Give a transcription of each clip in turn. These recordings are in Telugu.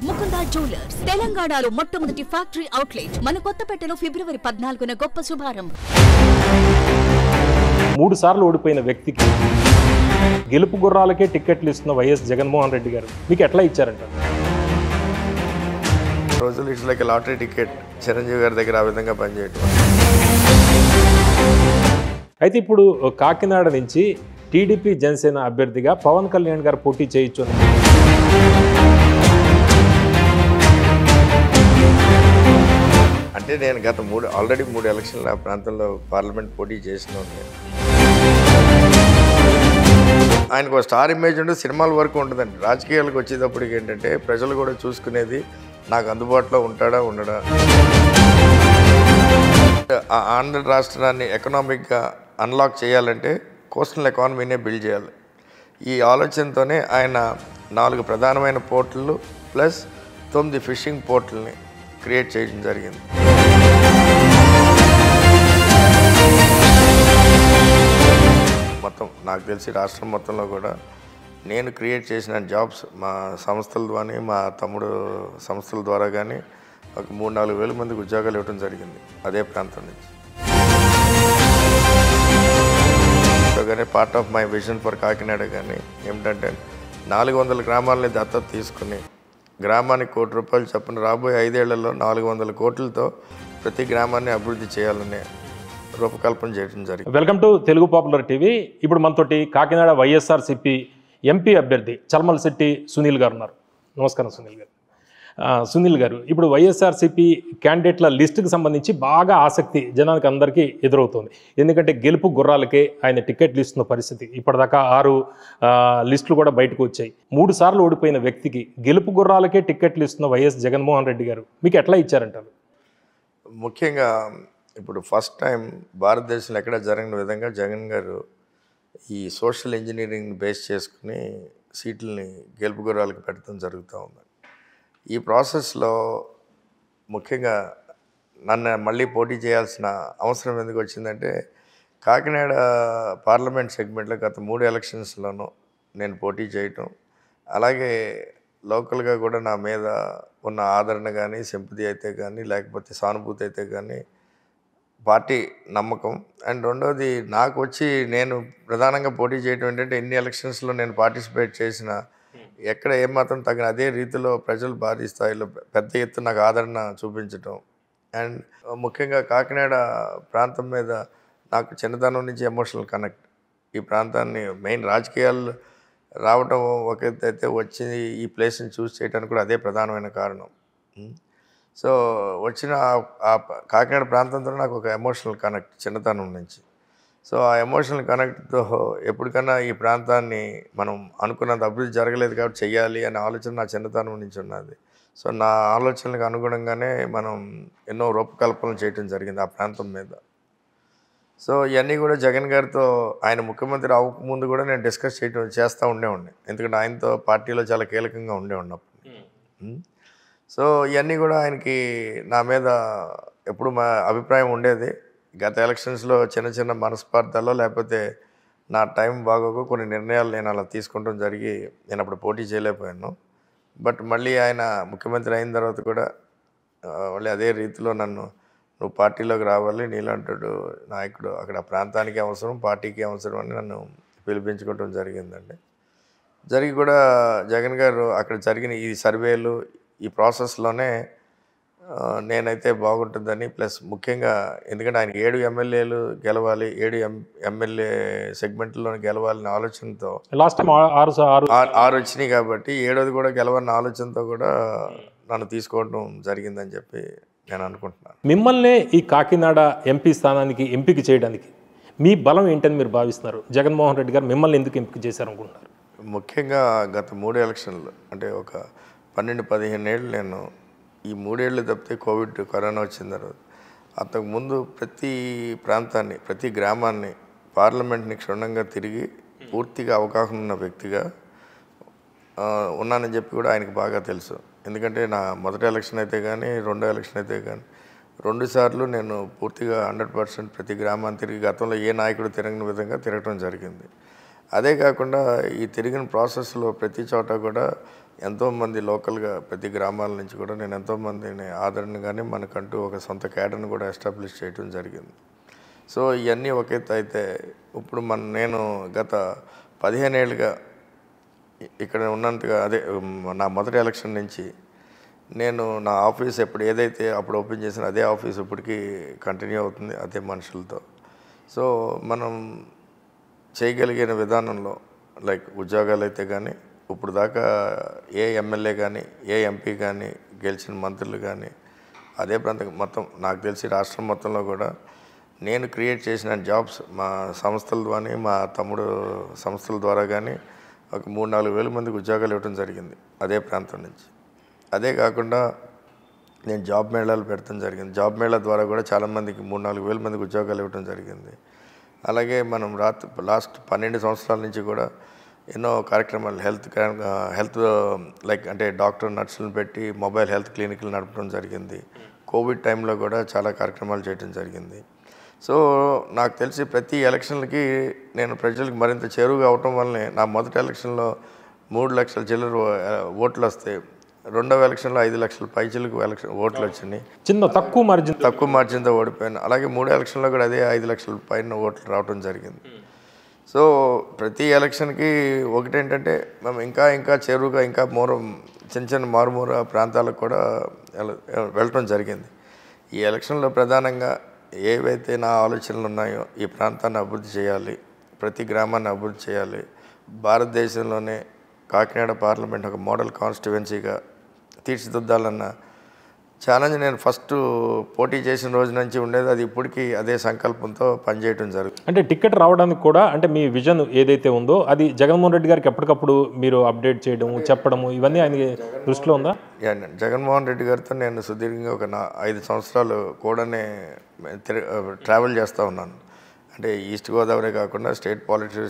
ముకుందా జ్యువెలర్స్ తెలంగాణలో మొట్టమొదటి ఫ్యాక్టరీ అవుట్లెట్ మన కొత్తపేటలో ఫిబ్రవరి 14న గొప్ప శుభారంభం. 3 సార్లు ఓడిపోయిన వ్యక్తికి గెలుపు గుర్రాలకే టికెట్లు ఇస్తున్న వైఎస్ జగన్మోహన్ రెడ్డి గారు మీకు ఎట్లా ఇచ్చారంట? రోజులు it's like lottery ticket Chiranjeevi గారి దగ్గర ఆ విధంగా పనిచేయటం. అయితే ఇప్పుడు కాకినాడ నుంచి టీడీపీ జనసేన అభ్యర్థిగా పవన్ కళ్యాణ్ గారు పోటీ చేయొచ్చు అని అంటే నేను గత ఆల్రెడీ 3 ఎలక్షన్లు ఆ ప్రాంతంలో పార్లమెంట్ పోటీ చేసిన ఆయనకు ఒక స్టార్ ఇమేజ్ ఉంటే సినిమాల వరకు ఉంటుందండి. రాజకీయాలకు వచ్చేటప్పటికి ఏంటంటే ప్రజలు కూడా చూసుకునేది నాకు అందుబాటులో ఉంటాడా ఉండడా. ఆంధ్ర రాష్ట్రాన్ని ఎకనామిక్గా అన్లాక్ చేయాలంటే కోస్టల్ ఎకానమీనే బిల్డ్ చేయాలి. ఈ ఆలోచనతోనే ఆయన 4 ప్రధానమైన పోర్టులు ప్లస్ 9 ఫిషింగ్ పోర్టుల్ని క్రియేట్ చేయడం జరిగింది. మొత్తం నాకు తెలిసి రాష్ట్రం మొత్తంలో కూడా నేను క్రియేట్ చేసిన జాబ్స్ మా సంస్థల ద్వారా మా తమ్ముడు సంస్థల ద్వారా కానీ ఒక 3-4 వేల మందికి ఉద్యోగాలు ఇవ్వడం జరిగింది అదే ప్రాంతం నుంచి. కానీ part of my vision for Kakinada కానీ ఏమిటంటే 400 గ్రామాలని దత్తత తీసుకుని గ్రామానికి ₹1 కోటి చొప్పున రాబోయే 5 ఏళ్లలో 400 కోట్లతో ప్రతి గ్రామాన్ని అభివృద్ధి చేయాలనే రూపకల్పన చేయడం జరిగింది. Welcome to Telugu popular TV. ఇప్పుడు మనతోటి కాకినాడ వైఎస్ఆర్సీపీ ఎంపీ అభ్యర్థి చల్మలశెట్టి సునీల్ గారు ఉన్నారు. నమస్కారం సునీల్ గారు. సునీల్ గారు, ఇప్పుడు వైఎస్ఆర్సీపీ క్యాండిడేట్ల లిస్టుకి సంబంధించి బాగా ఆసక్తి జనానికి అందరికీ ఎదురవుతుంది. ఎందుకంటే గెలుపు గుర్రాలకే ఆయన టికెట్లు ఇస్తున్న పరిస్థితి. ఇప్పటిదాకా 6 లిస్టులు కూడా బయటకు వచ్చాయి. 3 సార్లు ఓడిపోయిన వ్యక్తికి గెలుపు గుర్రాలకే టికెట్లు ఇస్తున్న వైఎస్ జగన్మోహన్ రెడ్డి గారు మీకు ఎట్లా ఇచ్చారంటారు? ముఖ్యంగా ఇప్పుడు ఫస్ట్ టైం భారతదేశంలో ఎక్కడ జరగని విధంగా జగన్ గారు ఈ సోషల్ ఇంజనీరింగ్ బేస్ చేసుకుని సీట్లని గెలుపు గుర్రాలకు పెట్టడం జరుగుతూ ఉంది. ఈ ప్రాసెస్లో ముఖ్యంగా నన్ను మళ్ళీ పోటీ చేయాల్సిన అవసరం ఎందుకు వచ్చిందంటే కాకినాడ పార్లమెంట్ సెగ్మెంట్లో గత 3 ఎలక్షన్స్లోనూ నేను పోటీ చేయటం, అలాగే లోకల్గా కూడా నా మీద ఉన్న ఆదరణ కానీ సింపతి అయితే కానీ లేకపోతే సానుభూతి అయితే కానీ పార్టీ నమ్మకం. అండ్ రెండోది నాకు వచ్చి నేను ప్రధానంగా పోటీ చేయడం ఏంటంటే ఎన్ని ఎలక్షన్స్లో నేను పార్టిసిపేట్ చేసిన ఎక్కడ ఏమాత్రం తగిన అదే రీతిలో ప్రజలు భారీ స్థాయిలో పెద్ద ఎత్తున నాకు ఆదరణ చూపించటం. అండ్ ముఖ్యంగా కాకినాడ ప్రాంతం మీద నాకు చిన్నతనం నుంచి ఎమోషనల్ కనెక్ట్. ఈ ప్రాంతాన్ని మెయిన్ రాజకీయాలు రావటం ఒక అయితే వచ్చి ఈ ప్లేస్ని చూస్ చేయడానికి కూడా అదే ప్రధానమైన కారణం. సో వచ్చిన ఆ కాకినాడ ప్రాంతంతో నాకు ఒక ఎమోషనల్ కనెక్ట్ చిన్నతనం నుంచి. సో ఆ ఎమోషనల్ కనెక్ట్తో ఎప్పటికన్నా ఈ ప్రాంతాన్ని మనం అనుకున్నంత అభివృద్ధి జరగలేదు కాబట్టి చెయ్యాలి అనే ఆలోచన నా చిన్నతనం నుంచి ఉన్నది. సో నా ఆలోచనలకు అనుగుణంగానే మనం ఎన్నో రూపకల్పనలు చేయడం జరిగింది ఆ ప్రాంతం మీద. సో ఇవన్నీ కూడా జగన్ గారితో ఆయన ముఖ్యమంత్రి అవ్వకముందు కూడా నేను డిస్కస్ చేస్తూ ఉండేవాడిని. ఎందుకంటే ఆయనతో పార్టీలో చాలా కీలకంగా ఉండేవాడినప్పుడు. సో ఇవన్నీ కూడా ఆయనకి నా మీద ఎప్పుడు మా అభిప్రాయం ఉండేది. గత ఎలక్షన్స్లో చిన్న మనస్పార్థాల్లో లేకపోతే నా టైం బాగోక కొన్ని నిర్ణయాలు నేను అలా తీసుకుంటాం జరిగి నేను అప్పుడు పోటీ చేయలేకపోయాను. బట్ మళ్ళీ ఆయన ముఖ్యమంత్రి అయిన తర్వాత కూడా మళ్ళీ అదే రీతిలో నువ్వు పార్టీలోకి రావాలి, నీలాంటి నాయకుడు అక్కడ ప్రాంతానికి అవసరం పార్టీకి అవసరం అని నన్ను పిలిపించుకోవటం జరిగిందండి. జరిగి కూడా జగన్ గారు అక్కడ జరిగిన ఈ సర్వేలు ఈ ప్రాసెస్లోనే నేనైతే బాగుంటుందని ప్లస్ ముఖ్యంగా ఎందుకంటే ఆయనకి 7 ఎమ్మెల్యేలు గెలవాలి, 7 ఎమ్మెల్యే సెగ్మెంట్లో గెలవాలనే ఆలోచనతో లాస్ట్ టైం 6 వచ్చినాయి కాబట్టి 7ది కూడా గెలవాలన్న ఆలోచనతో కూడా నన్ను తీసుకోవడం జరిగిందని చెప్పి నేను అనుకుంటున్నాను. మిమ్మల్ని ఈ కాకినాడ ఎంపీ స్థానానికి ఎంపిక చేయడానికి మీ బలం ఏంటని మీరు భావిస్తున్నారు? జగన్మోహన్ రెడ్డి గారు మిమ్మల్ని ఎందుకు ఎంపిక చేశారనుకుంటున్నారు? ముఖ్యంగా గత 3 ఎలక్షన్లు అంటే ఒక 12-15 ఏళ్ళు నేను ఈ 3 ఏళ్ళు తప్పితే కరోనా వచ్చిన తర్వాత అంతకుముందు ప్రతి ప్రాంతాన్ని ప్రతి గ్రామాన్ని పార్లమెంట్ని క్షుణ్ణంగా తిరిగి పూర్తిగా అవగాహన ఉన్న వ్యక్తిగా ఉన్నానని చెప్పి కూడా ఆయనకు బాగా తెలుసు. ఎందుకంటే నా మొదటి ఎలక్షన్ అయితే కానీ 2వ ఎలక్షన్ అయితే కానీ 2 సార్లు నేను పూర్తిగా 100% ప్రతి గ్రామాన్ని తిరిగి గతంలో ఏ నాయకుడు తిరగని విధంగా తిరగటం జరిగింది. అదే కాకుండా ఈ తిరిగిన ప్రాసెస్లో ప్రతి చోట కూడా ఎంతోమంది లోకల్గా ప్రతి గ్రామాల నుంచి కూడా నేను ఎంతోమందిని ఆదరణ కానీ మనకంటూ ఒక సొంత క్యాడర్ని కూడా ఎస్టాబ్లిష్ చేయడం జరిగింది. సో ఇవన్నీ ఒక ఎత్తు అయితే ఇప్పుడు నేను గత 15 ఏళ్ళుగా ఇక్కడ ఉన్నంతగా నా మొదటి ఎలక్షన్ నుంచి నేను నా ఆఫీస్ ఎప్పుడు ఏదైతే అప్పుడు ఓపెన్ చేసిన అదే ఆఫీస్ ఇప్పటికీ కంటిన్యూ అవుతుంది అదే మనుషులతో. సో మనం చేయగలిగిన విధానంలో లైక్ ఉద్యోగాలు అయితే కానీ ఇప్పుడు దాకా ఏ ఎమ్మెల్యే కానీ ఏ ఎంపీ కానీ గెలిచిన మంత్రులు కానీ అదే ప్రాంతం మొత్తం నాకు తెలిసి రాష్ట్రం మొత్తంలో కూడా నేను క్రియేట్ చేసిన జాబ్స్ మా సంస్థల ద్వారా మా తమ్ముడు సంస్థల ద్వారా కానీ ఒక 3-4 వేల మందికి ఉద్యోగాలు ఇవ్వడం జరిగింది అదే ప్రాంతం నుంచి. అదే కాకుండా నేను జాబ్ మేళాలు పెట్టడం జరిగింది. జాబ్ మేళా ద్వారా కూడా చాలామందికి 3-4 వేల మందికి ఉద్యోగాలు ఇవ్వడం జరిగింది. అలాగే మనం లాస్ట్ 12 సంవత్సరాల నుంచి కూడా ఎన్నో కార్యక్రమాలు హెల్త్ లైక్ అంటే డాక్టర్ నర్సులను పెట్టి మొబైల్ హెల్త్ క్లినిక్లు నడపడం జరిగింది. కోవిడ్ టైంలో కూడా చాలా కార్యక్రమాలు చేయడం జరిగింది. సో నాకు తెలిసి ప్రతి ఎలక్షన్లకి నేను ప్రజలకు మరింత చేరువుగా అవటం వల్లనే నా మొదటి ఎలక్షన్లో 3 లక్షల చిల్లర ఓట్లు వస్తే రెండవ ఎలక్షన్లో 5 లక్షల పైచిలకు ఓట్లు వచ్చినాయి. తక్కువ మార్జిన్తో ఓడిపోయాను. అలాగే 3 ఎలక్షన్లో కూడా అదే 5 లక్షల పైన ఓట్లు రావడం జరిగింది. సో ప్రతి ఎలక్షన్కి ఒకటేంటంటే మేము ఇంకా చేరువుగా ఇంకా చిన్న మారుమూల ప్రాంతాలకు కూడా వెళ్ళటం జరిగింది. ఈ ఎలక్షన్లో ప్రధానంగా ఏవైతే నా ఆలోచనలు ఉన్నాయో ఈ ప్రాంతాన్ని అభివృద్ధి చేయాలి, ప్రతి గ్రామాన్ని అభివృద్ధి చేయాలి, భారతదేశంలోనే కాకినాడ పార్లమెంట్ ఒక మోడల్ కాన్స్టిట్యువెన్సీగా తీర్చిదిద్దాలన్న ఛాలెంజ్ నేను ఫస్ట్ పోటీ చేసిన రోజు నుంచి ఉండేది. అది ఇప్పటికీ అదే సంకల్పంతో పనిచేయడం జరుగుతుంది. అంటే టికెట్ రావడానికి కూడా అంటే మీ విజన్ ఏదైతే ఉందో అది జగన్మోహన్ రెడ్డి గారికి ఎప్పటికప్పుడు మీరు అప్డేట్ చేయడము చెప్పడము ఇవన్నీ ఆయన దృష్టిలో ఉందా? జగన్మోహన్ రెడ్డి గారితో నేను సుదీర్ఘంగా ఒక 5 సంవత్సరాలు కూడానే ట్రావెల్ చేస్తూ ఉన్నాను. అంటే ఈస్ట్ గోదావరి కాకుండా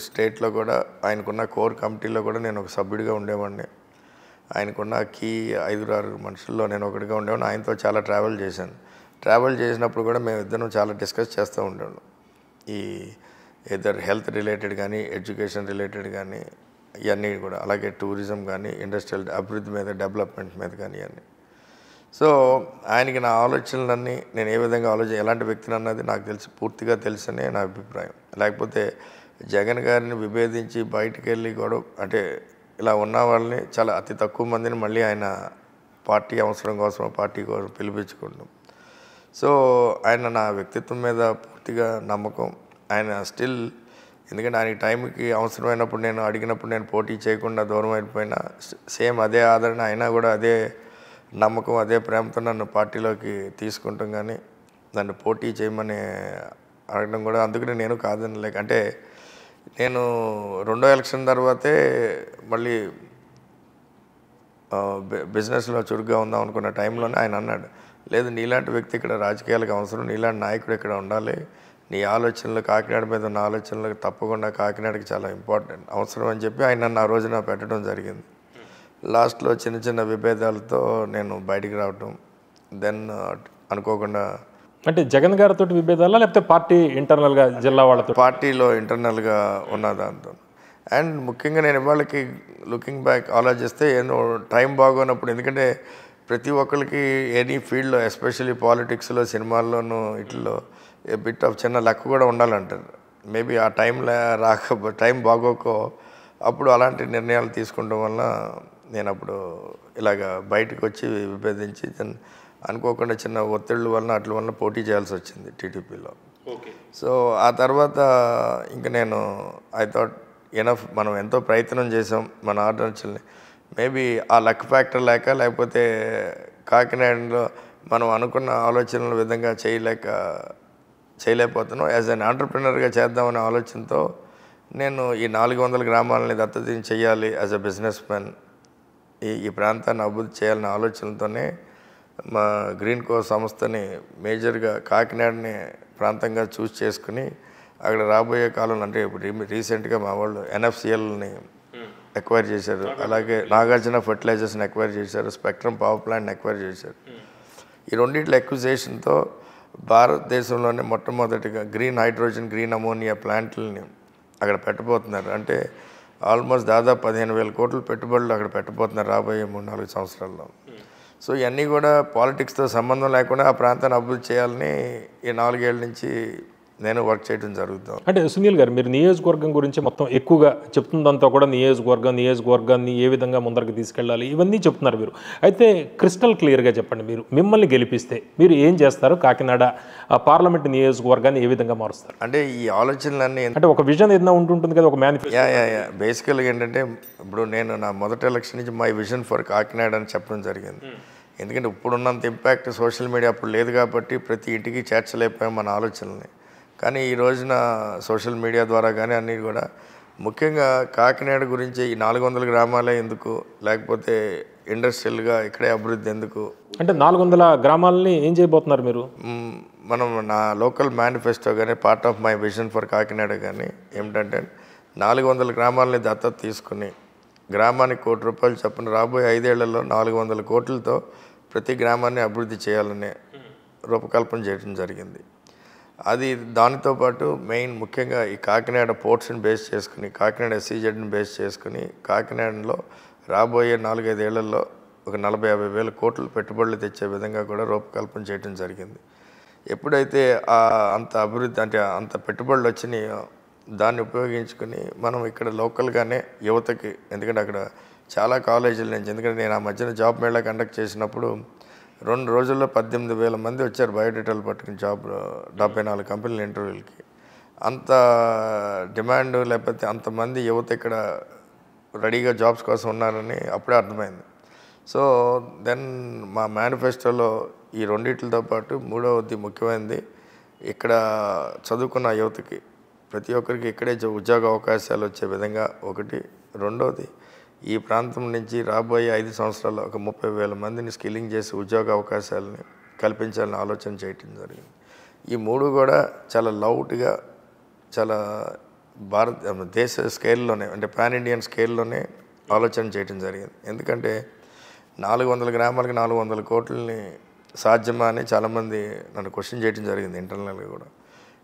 స్టేట్లో కూడా ఆయనకున్న కోర్ కమిటీలో కూడా నేను ఒక సభ్యుడిగా ఉండేవాడిని. ఆయనకున్న కీ 5-6 మనుషుల్లో నేను ఒకటిగా ఉండేవాడిని. ఆయనతో చాలా ట్రావెల్ చేశాను. ట్రావెల్ చేసినప్పుడు కూడా మేము ఇద్దరం చాలా డిస్కస్ చేస్తూ ఉండేవాళ్ళం. ఈ హెల్త్ రిలేటెడ్ కానీ ఎడ్యుకేషన్ రిలేటెడ్ కానీ ఇవన్నీ కూడా, అలాగే టూరిజం కానీ ఇండస్ట్రియల్ అభివృద్ధి మీద డెవలప్మెంట్ మీద కానీ ఇవన్నీ. సో ఆయనకి నా ఆలోచనలన్నీ నేను ఏ విధంగా ఎలాంటి వ్యక్తిని అన్నది నాకు పూర్తిగా తెలుసనే నా అభిప్రాయం. లేకపోతే జగన్ గారిని విభేదించి బయటికి వెళ్ళి కూడా అంటే ఇలా ఉన్న వాళ్ళని చాలా అతి తక్కువ మందిని మళ్ళీ ఆయన పార్టీ అవసరం కోసం పార్టీ కోసం పిలిపించుకుంటాం. సో ఆయన నా వ్యక్తిత్వం మీద పూర్తిగా నమ్మకం. ఆయన స్టిల్ ఎందుకంటే ఆయన టైంకి అవసరమైనప్పుడు నేను అడిగినప్పుడు నేను పోటీ చేయకుండా దూరం అయిపోయినా సేమ్ అదే ఆదరణ అయినా కూడా అదే నమ్మకం అదే ప్రేమతో నన్ను పార్టీలోకి తీసుకుంటాం. కానీ నన్ను పోటీ చేయమని అడగడం కూడా అందుకని నేను కాదని అంటే నేను రెండో ఎలక్షన్ తర్వాతే మళ్ళీ బిజినెస్లో చురుగ్గా ఉందాం అనుకున్న టైంలోనే ఆయన అన్నాడు, లేదు నీలాంటి వ్యక్తి ఇక్కడ రాజకీయాలకు అవసరం, నీలాంటి నాయకుడు ఇక్కడ ఉండాలి, నీ ఆలోచనలు కాకినాడ మీద ఉన్న ఆలోచనలకు తప్పకుండా కాకినాడకి చాలా ఇంపార్టెంట్ అవసరం అని చెప్పి ఆయన నన్ను ఆ రోజున పెట్టడం జరిగింది. లాస్ట్లో చిన్న విభేదాలతో నేను బయటికి రావటం, దెన్ అనుకోకుండా అంటే జగన్ గారితో విభేదాలా లేకపోతే పార్టీ ఇంటర్నల్గా జిల్లా వాళ్ళతో పార్టీలో ఇంటర్నల్గా ఉన్న దాంతో. అండ్ ముఖ్యంగా నేను ఇవాళకి లుకింగ్ బ్యాక్ ఆలోచిస్తే ఏదో టైం బాగోనప్పుడు, ఎందుకంటే ప్రతి ఒక్కరికి ఎనీ ఫీల్డ్లో ఎస్పెషల్లీ పాలిటిక్స్లో సినిమాల్లోనూ ఇట్లలో బిట్ ఆఫ్ చిన్న లక్ కూడా ఉండాలంటారు. మేబీ ఆ టైం బాగోకో అప్పుడు అలాంటి నిర్ణయాలు తీసుకోవడం వల్ల నేను అప్పుడు ఇలాగ బయటకు వచ్చి విభేదించి అనుకోకుండా చిన్న ఒత్తిళ్ళ వలన అట్ల వలన పోటీ చేయాల్సి వచ్చింది టీడీపీలో. సో ఆ తర్వాత ఇంకా నేను ఐ థాట్ ఎనఫ్, మనం ఎంతో ప్రయత్నం చేసాం మన ఆలోచనల్ని, మేబీ ఆ లక్ ఫ్యాక్టర్ లేకపోతే కాకినాడలో మనం అనుకున్న ఆలోచనల విధంగా చేయలేకపోతున్నాం. యాజ్ అన్ ఆంటర్ప్రినర్గా చేద్దామనే ఆలోచనతో నేను ఈ 400 గ్రామాలని దత్తత చేయాలి, యాజ్ అ బిజినెస్ మ్యాన్ ఈ ప్రాంతాన్ని అభివృద్ధి చేయాలనే ఆలోచనతోనే మా గ్రీన్ కో సంస్థని మేజర్గా కాకినాడని ప్రాంతంగా చూస్ చేసుకుని అక్కడ రాబోయే కాలంలో అంటే ఇప్పుడు రీసెంట్గా మా వాళ్ళు NFCLని ఎక్వైర్ చేశారు, అలాగే నాగార్జున ఫర్టిలైజర్స్ని ఎక్వైర్ చేశారు, స్పెక్ట్రమ్ పవర్ ప్లాంట్ని ఎక్వైర్ చేశారు. ఈ రెండింటి ఎక్విజేషన్తో భారతదేశంలోనే మొట్టమొదటిగా గ్రీన్ హైడ్రోజన్ గ్రీన్ అమోనియా ప్లాంట్లని అక్కడ పెట్టబోతున్నారు. అంటే ఆల్మోస్ట్ దాదాపు 15,000 కోట్ల పెట్టుబడులు అక్కడ పెట్టబోతున్నారు రాబోయే 3-4 సంవత్సరాల్లో. సో ఇవన్నీ కూడా పాలిటిక్స్తో సంబంధం లేకుండా ఆ ప్రాంతాన్ని అభివృద్ధి చేయాలని ఈ 4 ఏళ్ళ నుంచి నేను వర్క్ చేయడం జరుగుతాం. అంటే సునీల్ గారు, మీరు నియోజకవర్గం గురించి మొత్తం ఎక్కువగా చెప్తుందంతా కూడా నియోజకవర్గాన్ని ఏ విధంగా ముందరకు తీసుకెళ్ళాలి ఇవన్నీ చెప్తున్నారు మీరు. అయితే క్రిస్టల్ క్లియర్గా చెప్పండి, మీరు మిమ్మల్ని గెలిపిస్తే మీరు ఏం చేస్తారు? కాకినాడ పార్లమెంట్ నియోజకవర్గాన్ని ఏ విధంగా మారుస్తారు? అంటే ఈ ఆలోచనలన్నీ అంటే ఒక విజన్ ఏదైనా ఉంటుంటుంది కదా, ఒక మేనిఫెస్టో. బేసికల్గా ఏంటంటే ఇప్పుడు నేను నా మొదటి ఎలక్షన్ నుంచి మై విజన్ ఫర్ కాకినాడ అని చెప్పడం జరిగింది. ఎందుకంటే ఇప్పుడున్నంత ఇంపాక్ట్ సోషల్ మీడియా అప్పుడు లేదు కాబట్టి ప్రతి ఇంటికి చేర్చలేకపోయాం మన ఆలోచనల్ని. కానీ ఈ రోజున సోషల్ మీడియా ద్వారా కానీ అన్నీ కూడా ముఖ్యంగా కాకినాడ గురించి ఈ 400 గ్రామాలే ఎందుకు, లేకపోతే ఇండస్ట్రియల్గా ఇక్కడే అభివృద్ధి ఎందుకు? అంటే 400 గ్రామాలని ఏం చేయబోతున్నారు మీరు? మనం నా లోకల్ మేనిఫెస్టో కానీ part of my vision for Kakinada కానీ ఏమిటంటే 400 గ్రామాలని దత్తత తీసుకుని గ్రామానికి ₹1 చొప్పున రాబోయే 5 ఏళ్లలో 400 కోట్లతో ప్రతి గ్రామాన్ని అభివృద్ధి చేయాలనే రూపకల్పన చేయడం జరిగింది. అది దానితో పాటు మెయిన్ ముఖ్యంగా ఈ కాకినాడ పోర్ట్స్ని బేస్ చేసుకుని, కాకినాడ SEZని బేస్ చేసుకుని కాకినాడలో రాబోయే 4-5 ఏళ్లలో ఒక 40-50 వేల కోట్లు పెట్టుబడులు తెచ్చే విధంగా కూడా రూపకల్పన చేయడం జరిగింది. ఎప్పుడైతే అంత అభివృద్ధి అంటే అంత పెట్టుబడులు వచ్చినాయో దాన్ని ఉపయోగించుకుని మనం ఇక్కడ లోకల్గానే యువతకి, ఎందుకంటే అక్కడ చాలా కాలేజీల నుంచి, ఎందుకంటే నేను ఆ మధ్యన జాబ్ మేళా కండక్ట్ చేసినప్పుడు 2 రోజుల్లో 18,000 మంది వచ్చారు బయోడేటాలు పట్టుకుని జాబ్ 74 కంపెనీల ఇంటర్వ్యూలకి. అంత డిమాండ్ లేకపోతే అంతమంది యువత ఇక్కడ రెడీగా జాబ్స్ కోసం ఉన్నారని అప్పుడే అర్థమైంది. సో దెన్ మా మేనిఫెస్టోలో ఈ రెండిట్లతో పాటు మూడవది ముఖ్యమైనది, ఇక్కడ చదువుకున్న యువతకి ప్రతి ఒక్కరికి ఇక్కడే ఉద్యోగ అవకాశాలు వచ్చే విధంగా ఒకటి. రెండవది, ఈ ప్రాంతం నుంచి రాబోయే 5 సంవత్సరాల్లో ఒక 30,000 మందిని స్కిల్లింగ్ చేసి ఉద్యోగ అవకాశాలని కల్పించాలని ఆలోచన చేయటం జరిగింది. ఈ 3 కూడా చాలా లౌట్గా, చాలా దేశ స్కేల్లోనే, అంటే పాన్ ఇండియన్ స్కేల్లోనే ఆలోచన చేయటం జరిగింది. ఎందుకంటే 400 గ్రామాలకి 400 కోట్లని సాధ్యమా అని చాలామంది నన్ను క్వశ్చన్ చేయడం జరిగింది ఇంటర్నల్గా కూడా.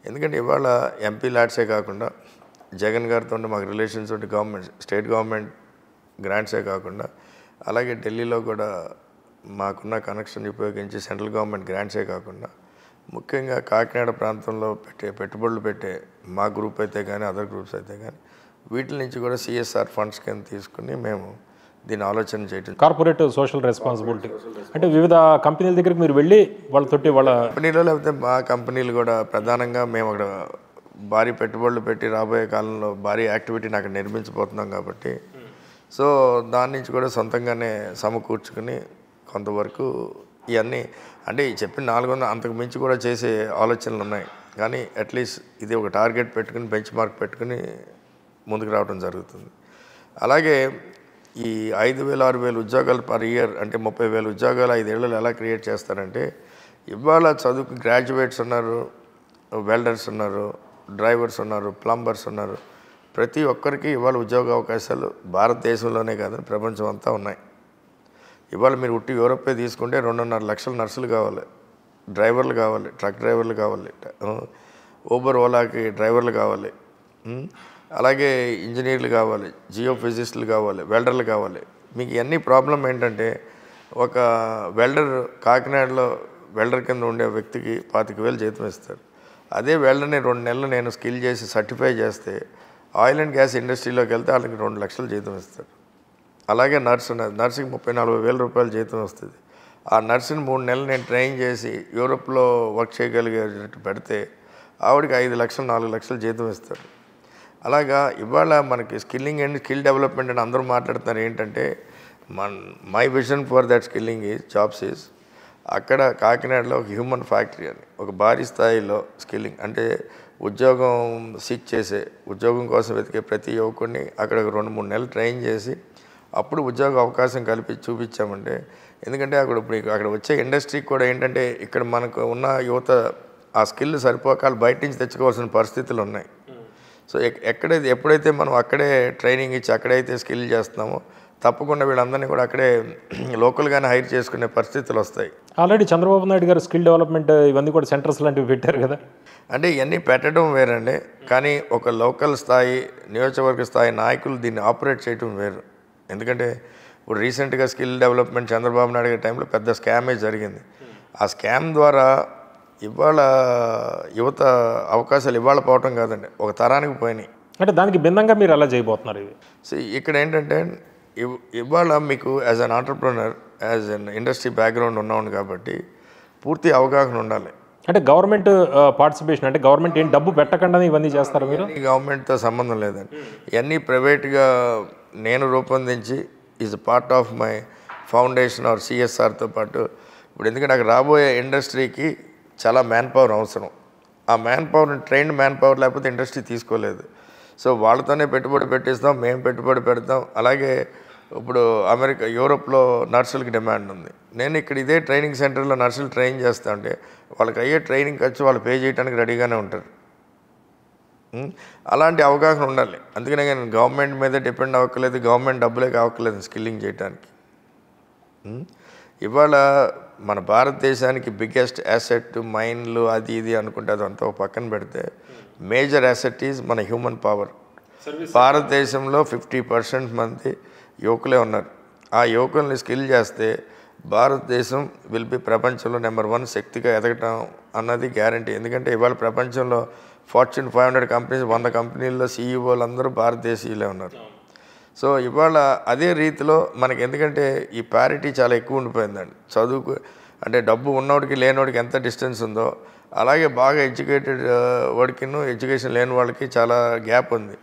ఎందుకంటే ఇవాళ ఎంపీ ల్యాడ్సే కాకుండా జగన్ గారితో మాకు రిలేషన్స్ ఉంటే గవర్నమెంట్, స్టేట్ గవర్నమెంట్ గ్రాంట్సే కాకుండా అలాగే ఢిల్లీలో కూడా మాకున్న కనెక్షన్ ఉపయోగించి సెంట్రల్ గవర్నమెంట్ గ్రాంట్సే కాకుండా ముఖ్యంగా కాకినాడ ప్రాంతంలో పెట్టుబడులు పెట్టే మా గ్రూప్ అయితే కానీ అదర్ గ్రూప్స్ అయితే కానీ వీటి నుంచి కూడా CSR ఫండ్స్ కింద తీసుకుని మేము దీన్ని ఆలోచన చేయటం. కార్పొరేట్ సోషల్ రెస్పాన్సిబిలిటీ అంటే వివిధ కంపెనీల దగ్గరికి మీరు వెళ్ళి వాళ్ళతోటి వాళ్ళ కంపెనీలో, లేకపోతే మా కంపెనీలు కూడా ప్రధానంగా మేము అక్కడ భారీ పెట్టుబడులు పెట్టి రాబోయే కాలంలో భారీ యాక్టివిటీని అక్కడ నిర్మించబోతున్నాం కాబట్టి సో దాని నుంచి కూడా సొంతంగానే సమకూర్చుకుని కొంతవరకు ఇవన్నీ అంటే చెప్పిన 400 అంతకు మించి కూడా చేసే ఆలోచనలు ఉన్నాయి. కానీ అట్లీస్ట్ ఇది ఒక టార్గెట్ పెట్టుకుని బెంచ్ మార్క్ పెట్టుకుని ముందుకు రావడం జరుగుతుంది. అలాగే ఈ 5,000-6,000 ఉద్యోగాలు పర్ ఇయర్ అంటే 30,000 ఉద్యోగాలు 5 ఏళ్లలో ఎలా క్రియేట్ చేస్తారంటే, ఇవాళ చదువుకు గ్రాడ్యుయేట్స్ ఉన్నారు, వెల్డర్స్ ఉన్నారు, డ్రైవర్స్ ఉన్నారు, ప్లంబర్స్ ఉన్నారు. ప్రతి ఒక్కరికి ఇవాళ ఉద్యోగ అవకాశాలు భారతదేశంలోనే కాదని ప్రపంచం అంతా ఉన్నాయి. ఇవాళ మీరు ఉట్టి యూరోపే తీసుకుంటే 2.5 లక్షల నర్సులు కావాలి, డ్రైవర్లు కావాలి, ట్రక్ డ్రైవర్లు కావాలి, ఊబర్ ఓలాకి డ్రైవర్లు కావాలి, అలాగే ఇంజనీర్లు కావాలి, జియో ఫిజిస్టులు కావాలి, వెల్డర్లు కావాలి. మీకు ఇవన్నీ ప్రాబ్లం ఏంటంటే ఒక వెల్డర్ కాకినాడలో వెల్డర్ కింద ఉండే వ్యక్తికి 25,000 జీతం ఇస్తారు. అదే వెల్డర్ని 2 నెలలు నేను స్కిల్ చేసి సర్టిఫై చేస్తే ఆయిల్ అండ్ గ్యాస్ ఇండస్ట్రీలోకి వెళ్తే వాళ్ళకి 2 లక్షలు జీతం ఇస్తారు. అలాగే నర్సుకి 34,000 రూపాయలు జీతం వస్తుంది. ఆ నర్సుని 3 నెలలు నేను ట్రైన్ చేసి యూరోప్లో వర్క్ చేయగలిగేటట్టు పెడితే ఆవిడకి 5 లక్షలు 4 లక్షలు జీతం ఇస్తారు. అలాగా ఇవాళ మనకి స్కిల్లింగ్ అండ్ స్కిల్ డెవలప్మెంట్ అని అందరూ మాట్లాడుతున్నారు. ఏంటంటే my vision for that skilling is jobs is అక్కడ కాకినాడలో ఒక హ్యూమన్ ఫ్యాక్టరీ అని ఒక భారీ స్థాయిలో స్కిల్లింగ్ అంటే ఉద్యోగం సీక్ చేసే ఉద్యోగం కోసం వెతికే ప్రతి యువకుడిని అక్కడ 2-3 నెలలు ట్రైన్ చేసి అప్పుడు ఉద్యోగ అవకాశం చూపించామంటే, ఎందుకంటే అక్కడ వచ్చే ఇండస్ట్రీకి కూడా ఏంటంటే ఇక్కడ మనకు ఉన్న యువత ఆ స్కిల్ సరిపోక బయట నుంచి తెచ్చుకోవాల్సిన పరిస్థితులు ఉన్నాయి. సో ఎప్పుడైతే మనం అక్కడే ట్రైనింగ్ ఇచ్చి అక్కడైతే స్కిల్ చేస్తున్నామో తప్పకుండా వీళ్ళందరినీ కూడా అక్కడే లోకల్గానే హైర్ చేసుకునే పరిస్థితులు వస్తాయి. ఆల్రెడీ చంద్రబాబు నాయుడు గారు స్కిల్ డెవలప్మెంట్ ఇవన్నీ కూడా సెంటర్స్ లాంటివి పెట్టారు కదా. అంటే ఇవన్నీ పెట్టడం వేరండి, కానీ ఒక లోకల్ స్థాయి నియోజకవర్గ స్థాయి నాయకులు దీన్ని ఆపరేట్ చేయడం వేరు. ఎందుకంటే ఇప్పుడు రీసెంట్గా స్కిల్ డెవలప్మెంట్ చంద్రబాబు నాయుడు గారి టైంలో పెద్ద స్కామే జరిగింది. ఆ స్కామ్ ద్వారా ఇవాళ యువత అవకాశాలు ఇవాళ పోవటం కాదండి, ఒక తరానికి పోయినాయి. అంటే దానికి భిన్నంగా మీరు అలా చేయబోతున్నారు ఇది. సో ఇక్కడ ఏంటంటే ఇవాళ మీకు as an entrepreneur, as an industry background ఉన్నాను కాబట్టి పూర్తి అవగాహన ఉండాలి. అంటే గవర్నమెంట్ పార్టిసిపేషన్, అంటే గవర్నమెంట్ ఏం డబ్బు పెట్టకుండా ఇవన్నీ చేస్తారు మీరు? గవర్నమెంట్తో సంబంధం లేదండి, ఇవన్నీ ప్రైవేట్గా నేను రూపొందించి is part of my foundation or సిఎస్ఆర్తో పాటు. ఇప్పుడు ఎందుకంటే అక్కడ రాబోయే ఇండస్ట్రీకి చాలా మ్యాన్ పవర్ అవసరం. ఆ man power trained man power లేకపోతే ఇండస్ట్రీ తీసుకోలేదు. సో వాళ్ళతోనే పెట్టుబడి పెట్టిస్తాం, మేము పెట్టుబడి పెడతాం. అలాగే ఇప్పుడు యూరోప్లో నర్సులకి డిమాండ్ ఉంది. నేను ఇక్కడ ఇదే ట్రైనింగ్ సెంటర్లో నర్సులు ట్రైన్ చేస్తా ఉంటే వాళ్ళకి అయ్యే ట్రైనింగ్ ఖర్చు వాళ్ళు పే చేయడానికి రెడీగానే ఉంటారు. అలాంటి అవగాహన ఉండాలి. అందుకనే నేను గవర్నమెంట్ మీద డిపెండ్ అవ్వట్లేదు, గవర్నమెంట్ డబ్బులే కావట్లేదు స్కిల్లింగ్ చేయడానికి. ఇవాళ మన భారతదేశానికి బిగ్గెస్ట్ యాసెట్ మైన్లు అది ఇది అనుకుంటే అదంతా ఒక పక్కన పెడితే మేజర్ యాసెట్ ఈజ్ మన హ్యూమన్ పవర్. భారతదేశంలో 50% మంది యువకులే ఉన్నారు. ఆ యువకుల్ని స్కిల్ చేస్తే భారతదేశం విల్ బి ప్రపంచంలో నెంబర్ 1 శక్తిగా ఎదగటం అన్నది గ్యారంటీ. ఎందుకంటే ఇవాళ ప్రపంచంలో ఫార్చ్యూన్ 500 కంపెనీస్ 100 కంపెనీల్లో సీఈఓలు అందరూ భారతదేశీయులే ఉన్నారు. సో ఇవాళ అదే రీతిలో మనకి ఎందుకంటే ఈ ప్యారిటీ చాలా ఎక్కువ ఉండిపోయిందండి. చదువుకు అంటే డబ్బు ఉన్నోడికి లేనివాడికి ఎంత డిస్టెన్స్ ఉందో అలాగే బాగా ఎడ్యుకేటెడ్ వాడికిను ఎడ్యుకేషన్ లేని వాళ్ళకి చాలా గ్యాప్ ఉంది.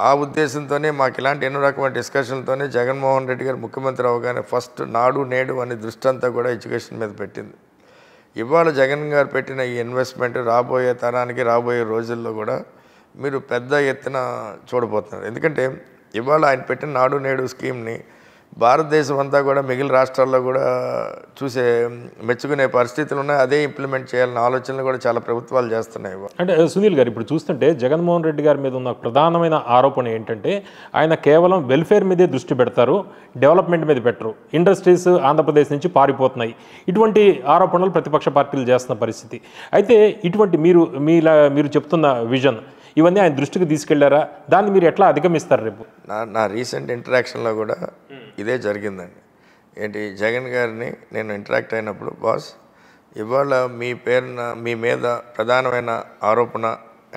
ఆ ఉద్దేశంతోనే మాకు ఇలాంటి ఎన్నో రకమైన డిస్కషన్లతోనే జగన్మోహన్ రెడ్డి గారు ముఖ్యమంత్రి అవగానే ఫస్ట్ నాడు నేడు అనే దృష్టి అంతా కూడా ఎడ్యుకేషన్ మీద పెట్టింది. ఇవాళ జగన్ గారు పెట్టిన ఈ ఇన్వెస్ట్మెంట్ రాబోయే తరానికి రాబోయే రోజుల్లో కూడా మీరు పెద్ద ఎత్తున చూడబోతున్నారు. ఎందుకంటే ఇవాళ ఆయన పెట్టిన నాడు నేడు స్కీమ్ని భారతదేశం అంతా కూడా మిగిలిన రాష్ట్రాల్లో కూడా చూసే మెచ్చుకునే పరిస్థితులు ఉన్నాయి. అదే ఇంప్లిమెంట్ చేయాలన్న ఆలోచనలు కూడా చాలా ప్రభుత్వాలు చేస్తున్నాయి. అంటే సునీల్ గారు ఇప్పుడు చూస్తుంటే జగన్మోహన్ రెడ్డి గారి మీద ఉన్న ప్రధానమైన ఆరోపణ ఏంటంటే ఆయన కేవలం వెల్ఫేర్ మీదే దృష్టి పెడతారు, డెవలప్మెంట్ మీద పెట్టరు. ఇండస్ట్రీస్ ఆంధ్రప్రదేశ్ నుంచి పారిపోతున్నాయి. ఇటువంటి ఆరోపణలు ప్రతిపక్ష పార్టీలు చేస్తున్న పరిస్థితి. అయితే ఇటువంటి మీరు చెప్తున్న విజన్ ఇవన్నీ ఆయన దృష్టికి తీసుకెళ్లారా? దాన్ని మీరు ఎట్లా అధిగమిస్తారు రేపు? నా రీసెంట్ ఇంటరాక్షన్లో కూడా ఇదే జరిగిందండి. ఏంటి జగన్ గారిని నేను ఇంటరాక్ట్ అయినప్పుడు, బాస్ ఇవాళ మీ మీద ప్రధానమైన ఆరోపణ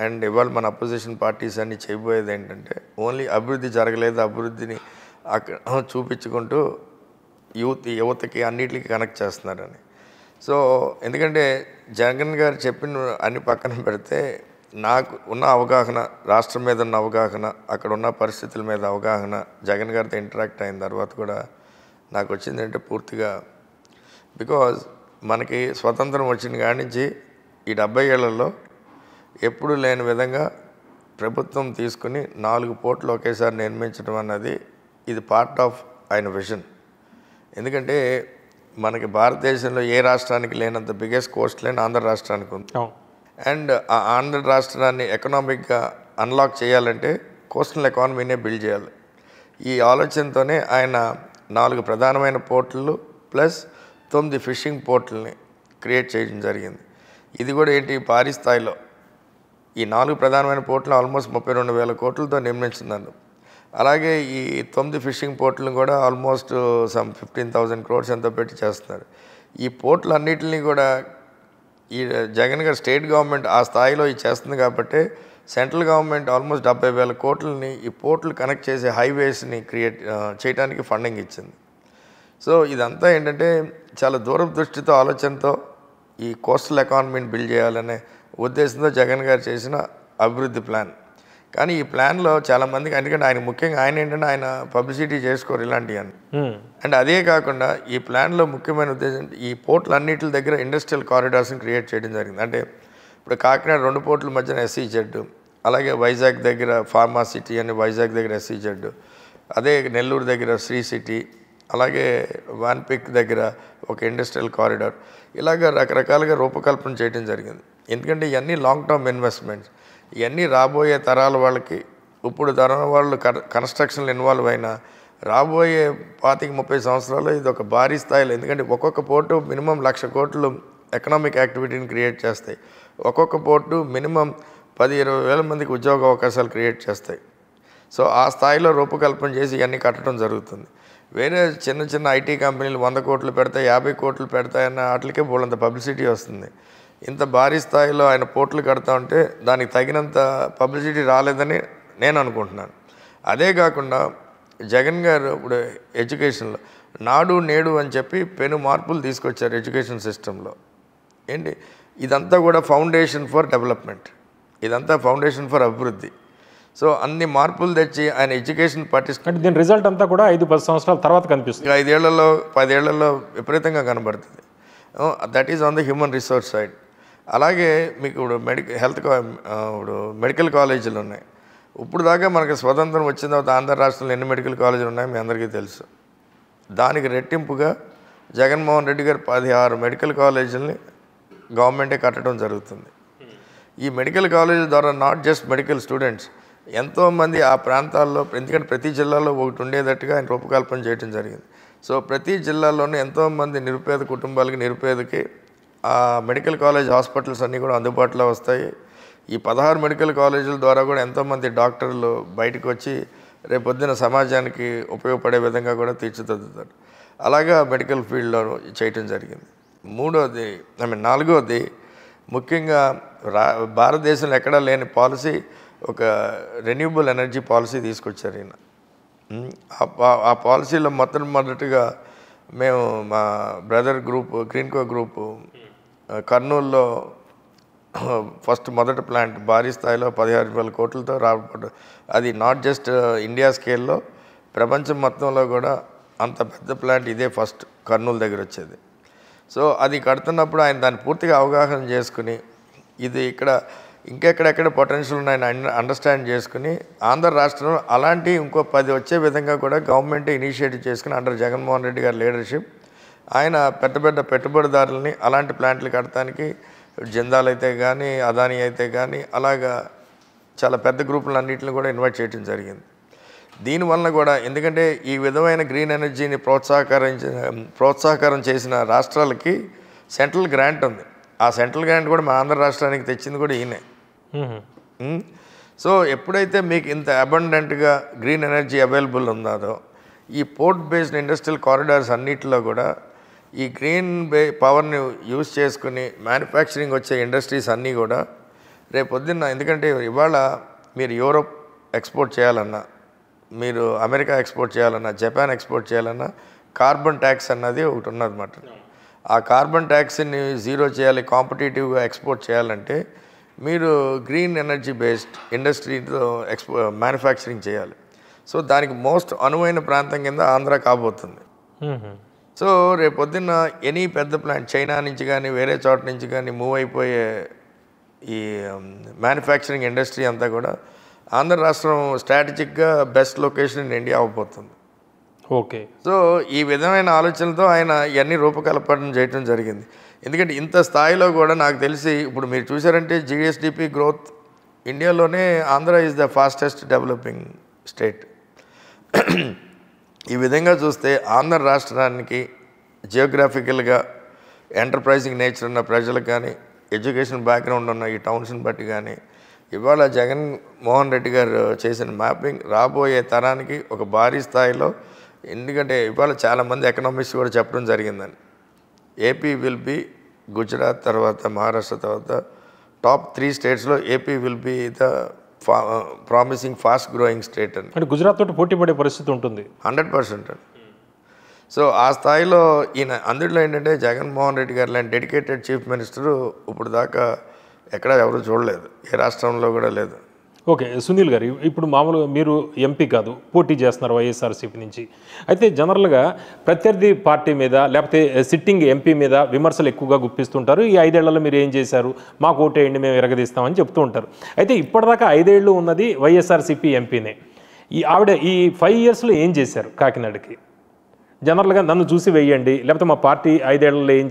అండ్ ఇవాళ మన అపోజిషన్ పార్టీస్ అన్ని చేయబోయేది ఏంటంటే ఓన్లీ అభివృద్ధి జరగలేదు, అభివృద్ధిని అక్కడ చూపించుకుంటూ యువతకి అన్నిటికీ కనెక్ట్ చేస్తున్నారని. సో ఎందుకంటే జగన్ గారు చెప్పిన అన్ని పక్కన పెడితే నాకు ఉన్న అవగాహన, రాష్ట్రం మీద ఉన్న అవగాహన, అక్కడ ఉన్న పరిస్థితుల మీద అవగాహన జగన్ గారితో ఇంటరాక్ట్ అయిన తర్వాత కూడా నాకు వచ్చిందంటే పూర్తిగా బికాజ్ మనకి స్వతంత్రం వచ్చిన కాడి నుంచి ఈ 70 ఏళ్లలో ఎప్పుడు లేని విధంగా ప్రభుత్వం తీసుకుని 4 పోర్ట్లు ఒకేసారి నిర్మించడం అన్నది ఇది పార్ట్ ఆఫ్ ఆయన విజన్. ఎందుకంటే మనకి భారతదేశంలో ఏ రాష్ట్రానికి లేనంత బిగ్గెస్ట్ కోస్ట్ లైన్ ఆంధ్ర రాష్ట్రానికి ఉంది. అండ్ ఆ ఆంధ్ర రాష్ట్రాన్ని ఎకనామిక్గా అన్లాక్ చేయాలంటే కోస్టల్ ఎకానమీనే బిల్డ్ చేయాలి. ఈ ఆలోచనతోనే ఆయన 4 ప్రధానమైన పోర్టులు ప్లస్ 9 ఫిషింగ్ పోర్టులని క్రియేట్ చేయడం జరిగింది. ఇది కూడా ఏంటి భారీ స్థాయిలో ఈ 4 ప్రధానమైన పోర్టులు ఆల్మోస్ట్ 32,000 కోట్లతో నిర్మించున్నారు. అలాగే ఈ 9 ఫిషింగ్ పోర్టులను కూడా ఆల్మోస్ట్ సమ్ 15,000 crores ఎంతో పెట్టి చేస్తున్నారు. ఈ పోర్టులు అన్నిటిని కూడా ఈ జగన్ గారు స్టేట్ గవర్నమెంట్ ఆ స్థాయిలో ఇది చేస్తుంది కాబట్టి సెంట్రల్ గవర్నమెంట్ ఆల్మోస్ట్ 70,000 కోట్లని ఈ పోర్టులు కనెక్ట్ చేసే హైవేస్ని క్రియేట్ చేయడానికి ఫండింగ్ ఇచ్చింది. సో ఇదంతా ఏంటంటే చాలా దూరదృష్టితో ఆలోచనతో ఈ కోస్టల్ ఎకానమీని బిల్డ్ చేయాలనే ఉద్దేశంతో జగన్ గారు చేసిన అభివృద్ధి ప్లాన్. కానీ ఈ ప్లాన్లో చాలామందికి ఎందుకంటే ఆయన ముఖ్యంగా ఆయన ఏంటంటే ఆయన పబ్లిసిటీ చేసుకోరు ఇలాంటివన్నీ. అండ్ అదే కాకుండా ఈ ప్లాన్లో ముఖ్యమైన ఉద్దేశం ఈ పోర్టులు అన్నింటి దగ్గర ఇండస్ట్రియల్ కారిడార్స్ని క్రియేట్ చేయడం జరిగింది. అంటే ఇప్పుడు కాకినాడ 2 పోర్టుల మధ్యన SEZ, అలాగే వైజాగ్ దగ్గర ఫార్మా సిటీ అని వైజాగ్ దగ్గర SEZ, అదే నెల్లూరు దగ్గర శ్రీ సిటీ, అలాగే వాన్పిక్ దగ్గర ఒక ఇండస్ట్రియల్ కారిడార్, ఇలాగ రకరకాలుగా రూపకల్పన చేయడం జరిగింది. ఎందుకంటే ఇవన్నీ లాంగ్ టర్మ్ ఇన్వెస్ట్మెంట్స్, ఇవన్నీ రాబోయే తరాల వాళ్ళకి ఇప్పుడు తరం వాళ్ళు కన్స్ట్రక్షన్లో ఇన్వాల్వ్ అయిన రాబోయే 25-30 సంవత్సరాలు ఇది ఒక భారీ స్థాయిలో, ఎందుకంటే ఒక్కొక్క పోర్టు మినిమం 1,00,000 కోట్లు ఎకనామిక్ యాక్టివిటీని క్రియేట్ చేస్తాయి. ఒక్కొక్క పోర్టు మినిమం 10-20 వేల మందికి ఉద్యోగ అవకాశాలు క్రియేట్ చేస్తాయి. సో ఆ స్థాయిలో రూపకల్పన చేసి ఇవన్నీ కట్టడం జరుగుతుంది. వేరే చిన్న చిన్న ఐటీ కంపెనీలు 100 కోట్లు పెడతాయి, 50 కోట్లు పెడతాయన్న వాటికే బోలంత పబ్లిసిటీ వస్తుంది. ఇంత భారీ స్థాయిలో ఆయన పోర్టులు కడతా ఉంటే దానికి తగినంత పబ్లిసిటీ రాలేదని నేను అనుకుంటున్నాను. అదే కాకుండా జగన్ గారు ఇప్పుడు ఎడ్యుకేషన్లో నాడు నేడు అని చెప్పి పెను మార్పులు తీసుకొచ్చారు ఎడ్యుకేషన్ సిస్టంలో. ఏంటి ఇదంతా కూడా ఫౌండేషన్ ఫర్ డెవలప్మెంట్, ఇదంతా ఫౌండేషన్ ఫర్ అభివృద్ధి. సో అన్ని మార్పులు తెచ్చి ఆయన ఎడ్యుకేషన్ అంటే దీని రిజల్ట్ అంతా కూడా 5-10 సంవత్సరాల తర్వాత కనిపిస్తుంది. 5 ఏళ్లలో 10 ఏళ్లలో విపరీతంగా కనబడుతుంది. That is on the human resource side. అలాగే మీకు ఇప్పుడు ఇప్పుడు మెడికల్ కాలేజీలు ఉన్నాయి. ఇప్పుడు దాకా మనకి స్వతంత్రం వచ్చిన తర్వాత ఆంధ్ర రాష్ట్రంలో ఎన్ని మెడికల్ కాలేజీలు ఉన్నాయో మీ అందరికీ తెలుసు. దానికి రెట్టింపుగా జగన్మోహన్ రెడ్డి గారు 16 మెడికల్ కాలేజీలని గవర్నమెంటే కట్టడం జరుగుతుంది. ఈ మెడికల్ కాలేజీల ద్వారా నాట్ జస్ట్ మెడికల్ స్టూడెంట్స్, ఎంతోమంది ఆ ప్రాంతాల్లో, ఎందుకంటే ప్రతి జిల్లాలో ఒకటి ఉండేటట్టుగా ఆయన రూపకల్పన చేయడం జరిగింది. సో ప్రతి జిల్లాలోనూ ఎంతోమంది నిరుపేద కుటుంబాలకి, నిరుపేదకి ఆ మెడికల్ కాలేజ్ హాస్పిటల్స్ అన్నీ కూడా అందుబాటులో వస్తాయి. ఈ 16 మెడికల్ కాలేజీల ద్వారా కూడా ఎంతోమంది డాక్టర్లు బయటకు వచ్చి రేపొద్దున సమాజానికి ఉపయోగపడే విధంగా కూడా తీర్చిదిద్దుతారు. అలాగా మెడికల్ ఫీల్డ్లో చేయటం జరిగింది. నాలుగోది ముఖ్యంగా భారతదేశంలో ఎక్కడా లేని పాలసీ, ఒక రెన్యూబుల్ ఎనర్జీ పాలసీ తీసుకొచ్చారు ఈయన. ఆ పాలసీలో మొదటగా మేము మా బ్రదర్ గ్రూప్ గ్రీన్కో గ్రూపు కర్నూలులో మొదటి ప్లాంట్ భారీ స్థాయిలో 16,000 కోట్లతో రాబట్టు. అది నాట్ జస్ట్ ఇండియా స్కేల్లో, ప్రపంచం మొత్తంలో కూడా అంత పెద్ద ప్లాంట్ ఇదే ఫస్ట్ కర్నూలు దగ్గర వచ్చేది. సో అది కడుతున్నప్పుడు ఆయన దాన్ని పూర్తిగా అవగాహన చేసుకుని, ఇది ఇక్కడ ఇంకెక్కడెక్కడ పొటెన్షియల్ ఉన్నాయని అండర్స్టాండ్ చేసుకుని, ఆంధ్ర రాష్ట్రంలో అలాంటి ఇంకో 10 వచ్చే విధంగా కూడా గవర్నమెంటే ఇనిషియేటివ్ చేసుకుని అండర్ జగన్మోహన్ రెడ్డి గారి లీడర్షిప్ ఆయన పెద్ద పెట్టుబడిదారులని అలాంటి ప్లాంట్లు కట్టడానికి, జిందాల్ అయితే కానీ, అదానీ అయితే కానీ, అలాగా చాలా పెద్ద గ్రూపులన్నింటిని కూడా ఇన్వైట్ చేయడం జరిగింది. దీనివల్ల కూడా, ఎందుకంటే ఈ విధమైన గ్రీన్ ఎనర్జీని ప్రోత్సాహకరం చేసిన రాష్ట్రాలకి సెంట్రల్ గ్రాంట్ ఉంది. ఆ సెంట్రల్ గ్రాంట్ కూడా మా ఆంధ్ర రాష్ట్రానికి తెచ్చింది కూడా ఈయనే. సో ఎప్పుడైతే మీకు ఇంత అబండెంట్గా గ్రీన్ ఎనర్జీ అవైలబుల్ ఉందో, ఈ పోర్ట్ బేస్డ్ ఇండస్ట్రియల్ కారిడార్స్ అన్నిటిలో కూడా ఈ గ్రీన్ పవర్ని యూజ్ చేసుకుని మ్యానుఫ్యాక్చరింగ్ వచ్చే ఇండస్ట్రీస్ అన్నీ కూడా రేపొద్దున్న, ఎందుకంటే ఇవాళ మీరు యూరోప్ ఎక్స్పోర్ట్ చేయాలన్నా, మీరు అమెరికా ఎక్స్పోర్ట్ చేయాలన్నా, జపాన్ ఎక్స్పోర్ట్ చేయాలన్నా కార్బన్ ట్యాక్స్ అన్నది ఒకటి ఉన్నదన్నమాట. ఆ కార్బన్ ట్యాక్స్ని జీరో చేయాలి, కాంపిటేటివ్గా ఎక్స్పోర్ట్ చేయాలంటే మీరు గ్రీన్ ఎనర్జీ బేస్డ్ ఇండస్ట్రీతో మ్యానుఫ్యాక్చరింగ్ చేయాలి. సో దానికి మోస్ట్ అనువైన ప్రాంతం కింద ఆంధ్ర కాబోతుంది. సో రేపొద్దున్న ఎనీ పెద్ద ప్లాంట్ చైనా నుంచి కానీ వేరే చోట నుంచి కానీ మూవ్ అయిపోయే ఈ మ్యానుఫ్యాక్చరింగ్ ఇండస్ట్రీ అంతా కూడా ఆంధ్ర రాష్ట్రం స్ట్రాటజిక్గా బెస్ట్ లొకేషన్ ఇన్ ఇండియా అవబోతుంది. ఓకే. సో ఈ విధమైన ఆలోచనలతో ఆయన ఇవన్నీ రూపకల్పన చేయడం జరిగింది. ఎందుకంటే ఇంత స్థాయిలో కూడా నాకు తెలిసి ఇప్పుడు మీరు చూసారంటే జిఎస్డిపి గ్రోత్ ఇండియాలోనే Andhra is the fastest developing state. ఈ విధంగా చూస్తే ఆంధ్ర రాష్ట్రానికి జియోగ్రాఫికల్గా ఎంటర్ప్రైజింగ్ నేచర్ ఉన్న ప్రజలకు కానీ, ఎడ్యుకేషన్ బ్యాక్గ్రౌండ్ ఉన్న ఈ టౌన్స్ని బట్టి కానీ, ఇవాళ జగన్మోహన్ రెడ్డి గారు చేసిన మ్యాపింగ్ రాబోయే తరానికి ఒక భారీ స్థాయిలో, ఎందుకంటే ఇవాళ చాలామంది ఎకనామిక్స్ కూడా చెప్పడం జరిగిందని, ఏపీ విల్ బి గుజరాత్ తర్వాత మహారాష్ట్ర తర్వాత టాప్ 3 స్టేట్స్లో AP will be the promising fast growing state అని. అంటే గుజరాత్ తోటి పోటీ పడే పరిస్థితి ఉంటుంది 100% అండి. సో ఆ స్థాయిలో ఈయన, అందులో ఏంటంటే జగన్మోహన్ రెడ్డి గారు లాంటి డెడికేటెడ్ చీఫ్ మినిస్టరు ఇప్పుడు దాకా ఎక్కడ ఎవరు చూడలేదు, ఏ రాష్ట్రంలో కూడా లేదు. ఓకే. సునీల్ గారు, ఇప్పుడు మామూలుగా మీరు ఎంపీ కాదు, పోటీ చేస్తున్నారు వైఎస్ఆర్సీపీ నుంచి. అయితే జనరల్గా ప్రత్యర్థి పార్టీ మీద లేకపోతే సిట్టింగ్ ఎంపీ మీద విమర్శలు ఎక్కువగా గుప్పిస్తుంటారు. ఈ 5 ఏళ్లలో మీరు ఏం చేశారు, మాకు ఓటేయండి మేము ఎరగదీస్తామని చెప్తూ ఉంటారు. అయితే ఇప్పటిదాకా 5 ఏళ్ళు ఉన్నది వైఎస్ఆర్సీపీ ఎంపీనే. ఆవిడ ఈ 5 ఇయర్స్లో ఏం చేశారు కాకినాడకి? జనరల్గా నన్ను చూసి వేయండి, లేకపోతే మా పార్టీ 5 ఏళ్లలో ఏం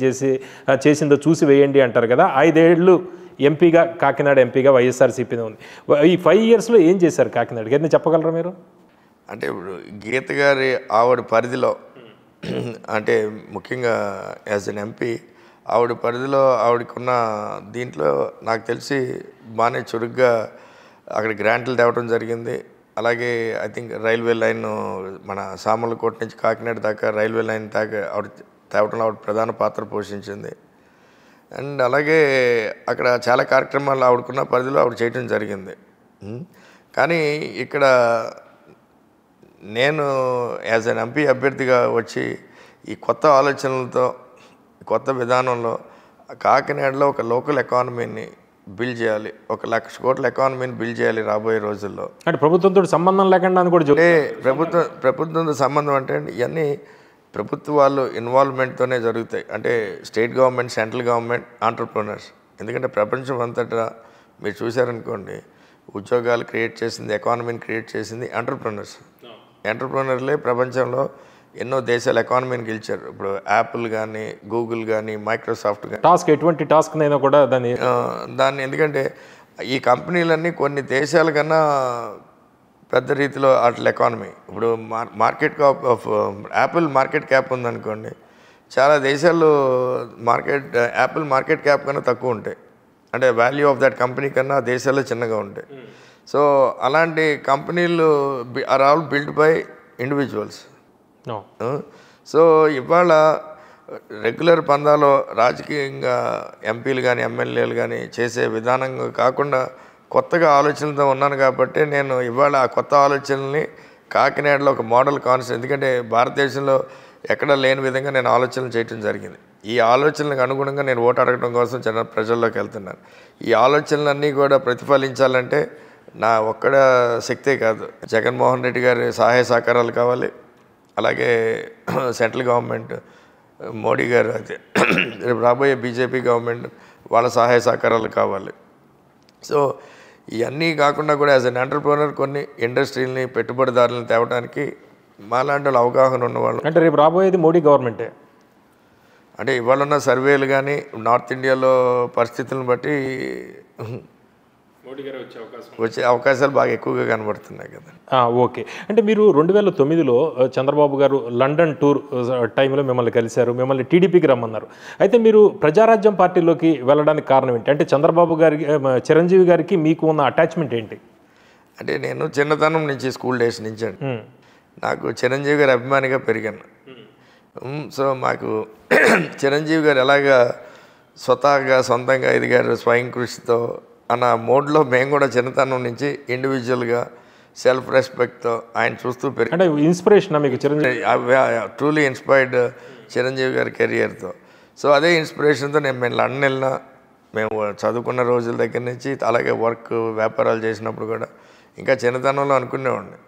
చేసిందో చూసి వేయండి అంటారు కదా. 5 ఏళ్ళు ఎంపీగా, కాకినాడ ఎంపీగా వైఎస్ఆర్సీపీనే ఉంది. ఈ 5 ఇయర్స్లో ఏం చేశారు కాకినాడకి? ఏదైనా చెప్పగలరా మీరు? అంటే ఇప్పుడు గీత గారి ఆవిడ పరిధిలో అంటే ముఖ్యంగా యాజ్ ఎన్ ఎంపీ ఆవిడ పరిధిలో ఆవిడకున్న దీంట్లో నాకు తెలిసి బాగానే చురుగ్గా అక్కడ గ్రాంట్లు తేవడం జరిగింది. అలాగే ఐ థింక్ రైల్వే లైన్ మన సామర్లకోట నుంచి కాకినాడ దాకా రైల్వే లైన్ దాకా ఆవిడ తేవడంలో ఆవిడ ప్రధాన పాత్ర పోషించింది. అండ్ అలాగే అక్కడ చాలా కార్యక్రమాలు ఆవిడకున్న పరిధిలో ఆవిడ చేయడం జరిగింది. కానీ ఇక్కడ నేను యాజ్ అన్ ఎంపీ అభ్యర్థిగా వచ్చి ఈ కొత్త ఆలోచనలతో కొత్త విధానంలో కాకినాడలో ఒక లోకల్ ఎకానమీని బిల్డ్ చేయాలి, 1,00,000 కోట్ల ఎకానమీని బిల్డ్ చేయాలి రాబోయే రోజుల్లో. అంటే ప్రభుత్వంతో సంబంధం లేకుండా అని కూడా అంటే ప్రభుత్వంతో సంబంధం అంటే ఇవన్నీ ప్రభుత్వాలు ఇన్వాల్వ్మెంట్తోనే జరుగుతాయి. అంటే state government, central government, entrepreneurs. ఎందుకంటే ప్రపంచం అంతటా మీరు చూశారనుకోండి, ఉద్యోగాలు క్రియేట్ చేసింది, ఎకానమీని క్రియేట్ చేసింది ఎంటర్ప్రినర్స్. ఎంటర్ప్రినర్లే ప్రపంచంలో ఎన్నో దేశాల ఎకానమీని గెలిచారు. ఇప్పుడు యాపిల్ కానీ, గూగుల్ కానీ, మైక్రోసాఫ్ట్ కానీ. ఎటువంటి టాస్క్ అయినా కూడా దాన్ని ఎందుకంటే ఈ కంపెనీలన్నీ కొన్ని దేశాల కన్నా పెద్ద రీతిలో అట్లా ఎకానమీ. ఇప్పుడు market cap of Apple market cap ఉందనుకోండి, చాలా దేశాల్లో యాపిల్ మార్కెట్ క్యాప్ కన్నా తక్కువ ఉంటాయి. అంటే వాల్యూ ఆఫ్ దట్ కంపెనీ కన్నా దేశాల్లో చిన్నగా ఉంటాయి. సో అలాంటి కంపెనీలు are all build by individuals. So ఇవాళ రెగ్యులర్ పందాలో రాజకీయంగా ఎంపీలు కానీ ఎమ్మెల్యేలు కానీ చేసే విధానంగా కాకుండా కొత్తగా ఆలోచనలతో ఉన్నాను కాబట్టి నేను ఇవాళ ఆ కొత్త ఆలోచనల్ని కాకినాడలో ఒక మోడల్ కాన్సెప్ట్, ఎందుకంటే భారతదేశంలో ఎక్కడా లేని విధంగా నేను ఆలోచనలు చేయడం జరిగింది. ఈ ఆలోచనలకు అనుగుణంగా నేను ఓటు అడగడం కోసం జన ప్రజల్లోకి వెళ్తున్నాను. ఈ ఆలోచనలన్నీ కూడా ప్రతిఫలించాలంటే నా ఒక్కడ శక్తే కాదు, జగన్మోహన్ రెడ్డి గారి సహాయ సహకారాలు కావాలి. అలాగే సెంట్రల్ గవర్నమెంట్ మోడీ గారు అయితే రేపు రాబోయే బీజేపీ గవర్నమెంట్ వాళ్ళ సహాయ సహకారాలు కావాలి. సో ఇవన్నీ కాకుండా కూడా యాజ్ అన్ ఎంటర్ప్రెన్యూర్ కొన్ని ఇండస్ట్రీలని, పెట్టుబడిదారులను తేవడానికి మాలాంటి వాళ్ళు అవగాహన ఉన్నవాళ్ళు. అంటే రేపు రాబోయేది మోడీ గవర్నమెంటే. అంటే ఇవాళ ఉన్న సర్వేలు కానీ నార్త్ ఇండియాలో పరిస్థితులను బట్టి మోడీ గారు వచ్చే అవకాశాలు బాగా ఎక్కువగా కనబడుతున్నాయి కదా. ఓకే. అంటే మీరు 2009లో చంద్రబాబు గారు లండన్ టూర్ టైంలో మిమ్మల్ని కలిశారు, మిమ్మల్ని టీడీపీకి రమ్మన్నారు. అయితే మీరు ప్రజారాజ్యం పార్టీలోకి వెళ్ళడానికి కారణం ఏంటి? అంటే చంద్రబాబు గారికి, చిరంజీవి గారికి మీకు ఉన్న అటాచ్మెంట్ ఏంటి? అంటే నేను చిన్నతనం నుంచి స్కూల్ డేస్ నుంచి అండి నాకు చిరంజీవి గారి అభిమానిగా పెరిగాను. సో మాకు చిరంజీవి గారు ఎలాగా స్వతహాగా సొంతంగా ఎదిగారు స్వయం కృషితో అన్న మోడ్లో మేము కూడా చిన్నతనం నుంచి ఇండివిజువల్గా సెల్ఫ్ రెస్పెక్ట్తో ఆయన చూస్తూ పెరిగి, అంటే ఇన్స్పిరేషన్ మీకు చిరంజీవి? ట్రూలీ ఇన్స్పైర్డ్ చిరంజీవి గారి కెరియర్తో. సో అదే ఇన్స్పిరేషన్తో మేము లండన్ వెళ్ళినా, మేము చదువుకున్న రోజుల దగ్గర నుంచి, అలాగే వర్క్ వ్యాపారాలు చేసినప్పుడు కూడా ఇంకా చిన్నతనంలో అనుకునేవాడిని,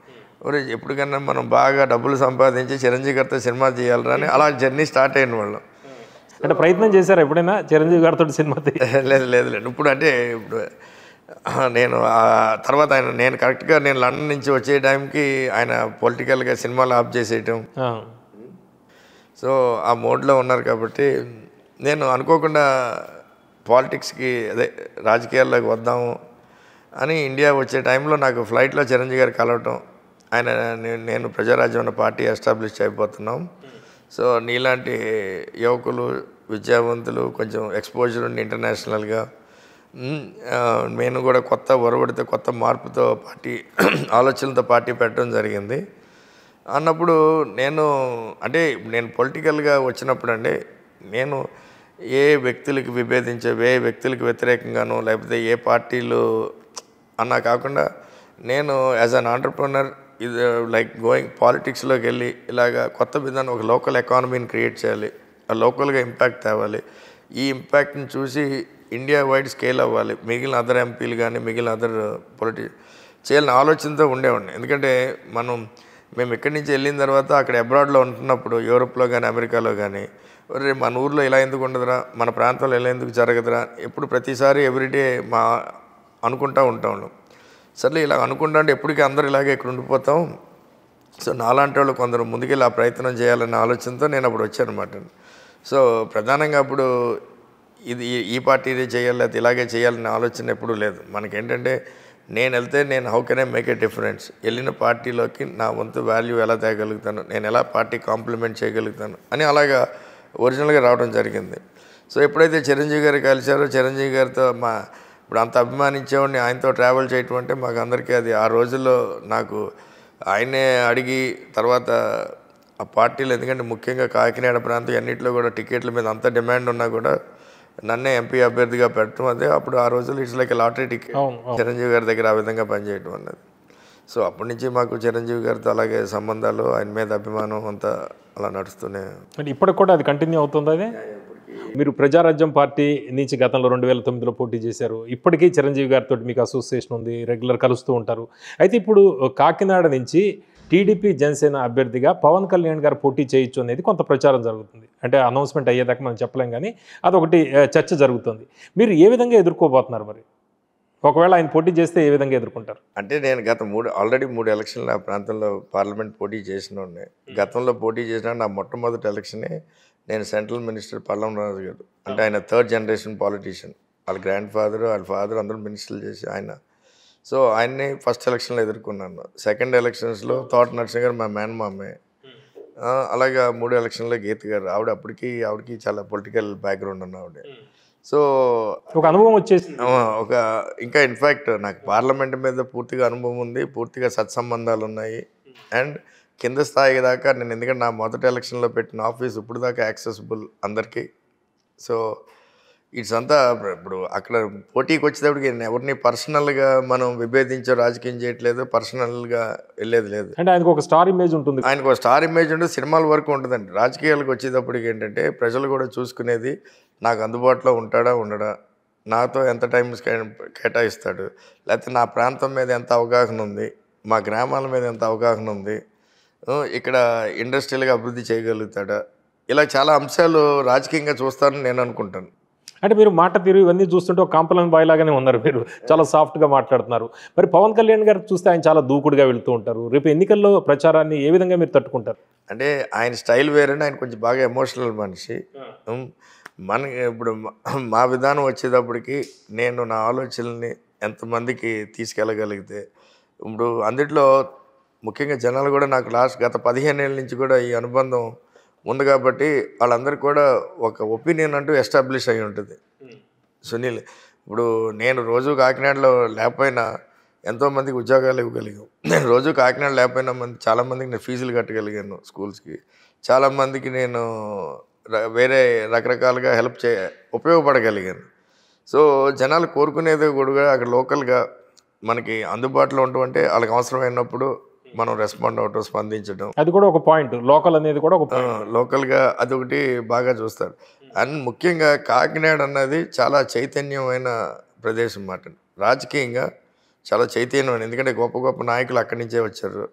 ఎప్పటికన్నా మనం బాగా డబ్బులు సంపాదించి చిరంజీవి గారితో సినిమా చేయాలరా అని అలా జర్నీ స్టార్ట్ అయిన వాళ్ళం. అంటే ప్రయత్నం చేశారా ఎప్పుడైనా చిరంజీవి గారితో సినిమా? లేదు. ఇప్పుడు అంటే ఇప్పుడు నేను తర్వాత నేను కరెక్ట్గా నేను లండన్ నుంచి వచ్చే టైంకి ఆయన పొలిటికల్గా సినిమాలు ఆఫ్ చేసేయటం, సో ఆ మోడ్లో ఉన్నారు కాబట్టి నేను అనుకోకుండా పాలిటిక్స్కి అదే రాజకీయాల్లోకి వద్దాము అని ఇండియా వచ్చే టైంలో నాకు ఫ్లైట్లో చిరంజీవి గారు కలవటం, ఆయన నేను ప్రజారాజ్యం అనే పార్టీ ఎస్టాబ్లిష్ అయిపోతున్నాం, సో నీలాంటి యువకులు, విద్యావంతులు, కొంచెం ఎక్స్పోజర్ ఉండి ఇంటర్నేషనల్గా నేను కూడా కొత్త ఒరవడితో, కొత్త మార్పుతో పార్టీ ఆలోచనలతో పార్టీ పెట్టడం జరిగింది అన్నప్పుడు నేను పొలిటికల్గా వచ్చినప్పుడు అండి, నేను ఏ వ్యక్తులకి ఏ వ్యక్తులకి వ్యతిరేకంగానో లేకపోతే ఏ పార్టీలు అన్నా కాకుండా నేను యాజ్ అన్ ఆంటర్ప్రెన్యూర్ ఇది లైక్ గోయింగ్ పాలిటిక్స్లోకి వెళ్ళి ఇలాగా కొత్త విధానం, ఒక లోకల్ ఎకానమీని క్రియేట్ చేయాలి, ఆ లోకల్గా ఇంపాక్ట్ తేవాలి, ఈ ఇంపాక్ట్ని చూసి ఇండియా వైడ్ స్కేల్ అవ్వాలి, మిగిలిన అదర్ ఎంపీలు కానీ మిగిలిన అదర్ చేయాలని ఆలోచనతో ఉండేవాడిని. ఎందుకంటే మేము ఇక్కడి నుంచి వెళ్ళిన తర్వాత అక్కడ అబ్రాడ్లో ఉంటున్నప్పుడు యూరోప్లో కానీ అమెరికాలో కానీ మన ఊర్లో ఇలా ఎందుకు ఉండదురా, మన ప్రాంతంలో ఇలా ఎందుకు జరగదురా, ఎప్పుడు ప్రతిసారి ఎవ్రీడే అనుకుంటూ ఉంటాం. సర్లే ఇలా అనుకుంటా అంటే ఎప్పటికీ అందరూ ఇలాగే ఇక్కడ ఉండిపోతాం, సో నాలాంటి వాళ్ళు కొందరు ముందుకెళ్ళి ఆ ప్రయత్నం చేయాలనే ఆలోచనతో నేను అప్పుడు వచ్చానమాట. సో ప్రధానంగా అప్పుడు ఈ పార్టీ ఇదే చేయాలి, అది ఇలాగే చేయాలనే ఆలోచన ఎప్పుడూ లేదు. మనకేంటంటే నేను వెళ్తే నేను how can I make a difference, వెళ్ళిన పార్టీలోకి నా వంతు వాల్యూ ఎలా తేగలుగుతాను, నేను ఎలా పార్టీ కాంప్లిమెంట్ చేయగలుగుతాను అని అలాగా ఒరిజినల్గా రావడం జరిగింది. సో ఎప్పుడైతే చిరంజీవి గారు కలిశారో, చిరంజీవి గారితో ఇప్పుడు అంత అభిమానించేవాడిని, ఆయనతో ట్రావెల్ చేయటం అంటే మాకు అందరికీ అది ఆ రోజుల్లో నాకు ఆయనే అడిగి తర్వాత ఆ పార్టీలు, ఎందుకంటే ముఖ్యంగా కాకినాడ ప్రాంతం అన్నింటిలో కూడా టికెట్ల మీద అంత డిమాండ్ ఉన్నా కూడా నన్నే ఎంపీ అభ్యర్థిగా పెట్టడం, అదే అప్పుడు ఆ రోజుల్లో it's like lottery ticket Chiranjeevi గారి దగ్గర ఆ విధంగా పనిచేయడం అన్నది. సో అప్పటి నుంచి మాకు చిరంజీవి గారితో అలాగే సంబంధాలు, ఆయన మీద అభిమానం అంతా అలా నడుస్తూనే. అంటే ఇప్పటికి కూడా అది కంటిన్యూ అవుతుంది. అది మీరు ప్రజారాజ్యం పార్టీ నుంచి గతంలో 2009లో పోటీ చేశారు. ఇప్పటికీ చిరంజీవి గారితో మీకు అసోసియేషన్ ఉంది, రెగ్యులర్ కలుస్తూ ఉంటారు. అయితే ఇప్పుడు కాకినాడ నుంచి టీడీపీ జనసేన అభ్యర్థిగా పవన్ కళ్యాణ్ గారు పోటీ చేయొచ్చు అనేది కొంత ప్రచారం జరుగుతుంది. అంటే అనౌన్స్మెంట్ అయ్యేదాకా మనం చెప్పలేం, కానీ అదొకటి చర్చ జరుగుతుంది. మీరు ఏ విధంగా ఎదుర్కోబోతున్నారు? మరి ఒకవేళ ఆయన పోటీ చేస్తే ఏ విధంగా ఎదుర్కొంటారు? అంటే నేను ఆల్రెడీ 3 ఎలక్షన్లు ఆ ప్రాంతంలో పార్లమెంట్ పోటీ చేసినోడిని. గతంలో పోటీ చేసిన నా మొట్టమొదటి ఎలక్షనే నేను సెంట్రల్ మినిస్టర్ పల్లం రాజు గారు, అంటే ఆయన 3rd జనరేషన్ పాలిటీషియన్, వాళ్ళ గ్రాండ్ ఫాదర్ వాళ్ళ ఫాదర్ అందరూ మినిస్టర్లు చేసి ఆయన. సో ఆయన్ని ఫస్ట్ ఎలక్షన్లో ఎదుర్కొన్నాను. సెకండ్ ఎలక్షన్స్లో తోట నరసింహ గారు మా మేనమామే, అలాగా 3 ఎలక్షన్లో గీత గారు, ఆవిడకి చాలా పొలిటికల్ బ్యాక్గ్రౌండ్ ఉన్న ఆవిడ. సో ఒక అనుభవం వచ్చేసి ఇంకా ఇన్ఫ్యాక్ట్ నాకు పార్లమెంట్ మీద పూర్తిగా అనుభవం ఉంది, పూర్తిగా సత్సంబంధాలు ఉన్నాయి. అండ్ కింద స్థాయి దాకా నేను, ఎందుకంటే నా మొదటి ఎలక్షన్లో పెట్టిన ఆఫీస్ ఇప్పుడు దాకా యాక్సెసిబుల్ అందరికీ. సో ఇట్స్ అంతా ఇప్పుడు అక్కడ పోటీకి వచ్చేటప్పటికి ఎవరిని పర్సనల్గా మనం విభేదించే రాజకీయం చేయట్లేదు, పర్సనల్గా వెళ్ళేది లేదు. అంటే ఆయనకు ఒక స్టార్ ఇమేజ్ ఉంటుంది, ఆయనకు ఒక స్టార్ ఇమేజ్ ఉంటుంది, సినిమాల వరకు ఉంటుందండి. రాజకీయాలకు వచ్చేటప్పటికి ఏంటంటే ప్రజలు కూడా చూసుకునేది నాకు అందుబాటులో ఉంటాడా ఉండడా, నాతో ఎంత టైం కేటాయిస్తాడు, లేకపోతే నా ప్రాంతం మీద ఎంత అవగాహన ఉంది, మా గ్రామాల మీద ఎంత అవగాహన ఉంది, ఇక్కడ ఇండస్ట్రియల్గా అభివృద్ధి చేయగలుగుతాడా, ఇలా చాలా అంశాలు రాజకీయంగా చూస్తారని నేను అనుకుంటాను. అంటే మీరు మాట తీరు ఇవన్నీ చూస్తుంటే ఒక కాంప్లైన్ బాయ్ లాగానే ఉన్నారు, మీరు చాలా సాఫ్ట్గా మాట్లాడుతున్నారు. మరి పవన్ కళ్యాణ్ గారు చూస్తే ఆయన చాలా దూకుడుగా వెళ్తూ ఉంటారు. రేపు ఎన్నికల్లో ప్రచారాన్ని ఏ విధంగా మీరు తట్టుకుంటారు? అంటే ఆయన స్టైల్ వేరండి, ఆయన కొంచెం బాగా ఎమోషనల్ మనిషి. ఇప్పుడు మా విధానం వచ్చేటప్పటికి నేను నా ఆలోచనల్ని ఎంతమందికి తీసుకెళ్ళగలిగితే, ఇప్పుడు అందుట్లో ముఖ్యంగా జనాలు కూడా నాకు గత 15 ఏళ్ళ నుంచి కూడా ఈ అనుబంధం ఉంది కాబట్టి వాళ్ళందరికీ కూడా ఒక ఒపీనియన్ అంటూ ఎస్టాబ్లిష్ అయి ఉంటుంది. సునీల్, ఇప్పుడు నేను రోజు కాకినాడలో లేకపోయినా ఎంతోమందికి ఉద్యోగాలు ఇవ్వగలిగాం. నేను రోజు కాకినాడ లేకపోయినా చాలామందికి నేను ఫీజులు కట్టగలిగాను స్కూల్స్కి, చాలామందికి నేను వేరే రకరకాలుగా ఉపయోగపడగలిగాను. సో జనాలు కోరుకునేది కూడా అక్కడ లోకల్గా మనకి అందుబాటులో ఉండటం, వాళ్ళకి అవసరమైనప్పుడు మనం రెస్పాండ్ అవటం, స్పందించడం, అది కూడా ఒక పాయింట్. లోకల్ అనేది కూడా ఒక లోకల్గా అదొకటి బాగా చూస్తారు. అండ్ ముఖ్యంగా కాకినాడ అన్నది చాలా చైతన్యమైన ప్రదేశం అన్నమాట, రాజకీయంగా చాలా చైతన్యమైన, ఎందుకంటే గొప్ప గొప్ప నాయకులు అక్కడి నుంచే వచ్చారు.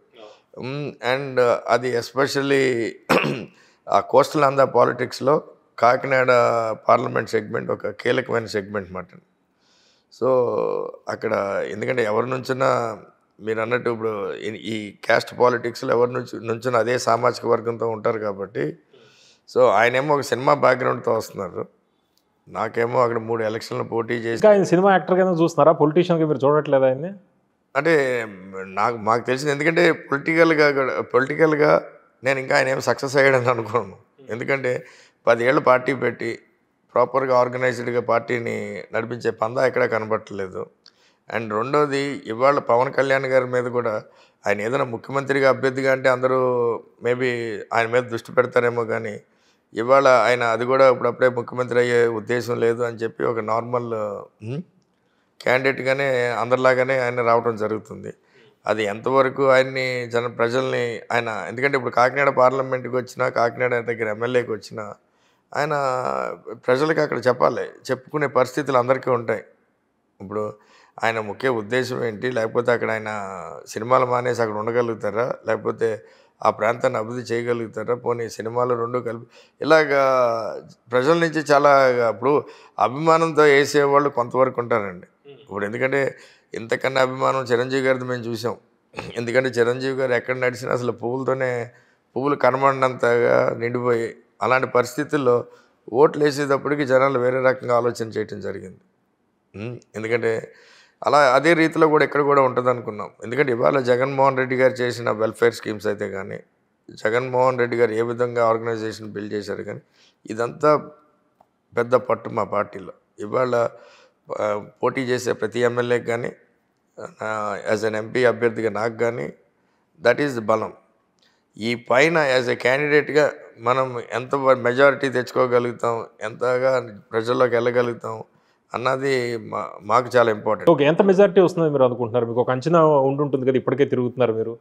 అండ్ అది ఎస్పెషల్లీ ఆ కోస్టల్ ఆంధ్ర పాలిటిక్స్లో కాకినాడ పార్లమెంట్ సెగ్మెంట్ ఒక కీలకమైన సెగ్మెంట్ అన్నమాట. సో అక్కడ ఎందుకంటే ఎవరి నుంచినా మీరు అన్నట్టు ఇప్పుడు ఈ క్యాస్ట్ పాలిటిక్స్లో ఎవరి నుంచినా అదే సామాజిక వర్గంతో ఉంటారు కాబట్టి, సో ఆయనేమో ఒక సినిమా బ్యాక్గ్రౌండ్తో వస్తున్నారు, నాకేమో అక్కడ 3 ఎలక్షన్లు పోటీ చేసి. ఆయన సినిమా యాక్టర్గా చూస్తున్నారా, పొలిటీషియన్గా మీరు చూడట్లేదు ఆయన్ని? అంటే మాకు తెలిసింది, ఎందుకంటే పొలిటికల్గా నేను ఇంకా ఆయన ఏమి సక్సెస్ అయ్యాడని అనుకోను. ఎందుకంటే 10 ఏళ్ళు పార్టీ పెట్టి ప్రాపర్గా ఆర్గనైజ్డ్గా పార్టీని నడిపించే పందా ఎక్కడా కనబట్టలేదు. అండ్ రెండోది, ఇవాళ పవన్ కళ్యాణ్ గారి మీద కూడా ఆయన ఏదైనా ముఖ్యమంత్రిగా అభ్యర్థిగా అంటే అందరూ మేబీ ఆయన మీద దృష్టి పెడతారేమో, కానీ ఇవాళ ఆయన అది కూడా ఇప్పుడప్పుడే ముఖ్యమంత్రి అయ్యే ఉద్దేశం లేదు అని చెప్పి ఒక నార్మల్ క్యాండిడేట్గానే అందరిలాగానే ఆయన రావడం జరుగుతుంది. అది ఎంతవరకు ఆయన్ని ప్రజల్ని ఆయన, ఎందుకంటే ఇప్పుడు కాకినాడ పార్లమెంట్కి వచ్చినా, కాకినాడ దగ్గర ఎమ్మెల్యేకి వచ్చినా ఆయన ప్రజలకి అక్కడ చెప్పుకునే పరిస్థితులు అందరికీ ఉంటాయి. ఇప్పుడు ఆయన ముఖ్య ఉద్దేశం ఏంటి, లేకపోతే అక్కడ ఆయన సినిమాలు మానేసి అక్కడ ఉండగలుగుతారా, లేకపోతే ఆ ప్రాంతాన్ని అభివృద్ధి చేయగలుగుతారా, పోనీ సినిమాలు 2 కలిపి, ఇలాగా ప్రజల నుంచి చాలా ఇప్పుడు అభిమానంతో వేసేవాళ్ళు కొంతవరకు ఉంటారండి. ఇప్పుడు ఎందుకంటే ఇంతకన్నా అభిమానం చిరంజీవి గారిది మేము చూసాం. ఎందుకంటే చిరంజీవి గారు ఎక్కడ నడిచినా అసలు పువ్వులు కనబడినంతగా నిండిపోయి, అలాంటి పరిస్థితుల్లో ఓట్లు వేసేటప్పటికి జనాలు వేరే రకంగా ఆలోచన చేయటం జరిగింది. ఎందుకంటే అలా అదే రీతిలో కూడా ఇక్కడ కూడా ఉంటుంది అనుకున్నాం. ఎందుకంటే ఇవాళ జగన్మోహన్ రెడ్డి గారు చేసిన వెల్ఫేర్ స్కీమ్స్ అయితే కానీ, జగన్మోహన్ రెడ్డి గారు ఏ విధంగా ఆర్గనైజేషన్ బిల్డ్ చేశారు కానీ, ఇదంతా పెద్ద పట్టు మా పార్టీలో. ఇవాళ పోటీ చేసే ప్రతి ఎమ్మెల్యేకి కానీ, యాజ్ అన్ ఎంపీ అభ్యర్థిగా నాకు కానీ, దట్ ఈజ్ బలం. ఈ పైన యాజ్ ఎ క్యాండిడేట్గా మనం ఎంత మెజారిటీ తెచ్చుకోగలుగుతాం, ఎంతగా ప్రజల్లోకి వెళ్ళగలుగుతాం అన్నది మాకు చాలా ఇంపార్టెంట్. ఓకే, ఎంత మెజారిటీ వస్తుందని మీరు అనుకుంటున్నారు? మీకు ఒక అంచనా ఉండుంటుంది కదా, ఇప్పటికే తిరుగుతున్నారు మీరు.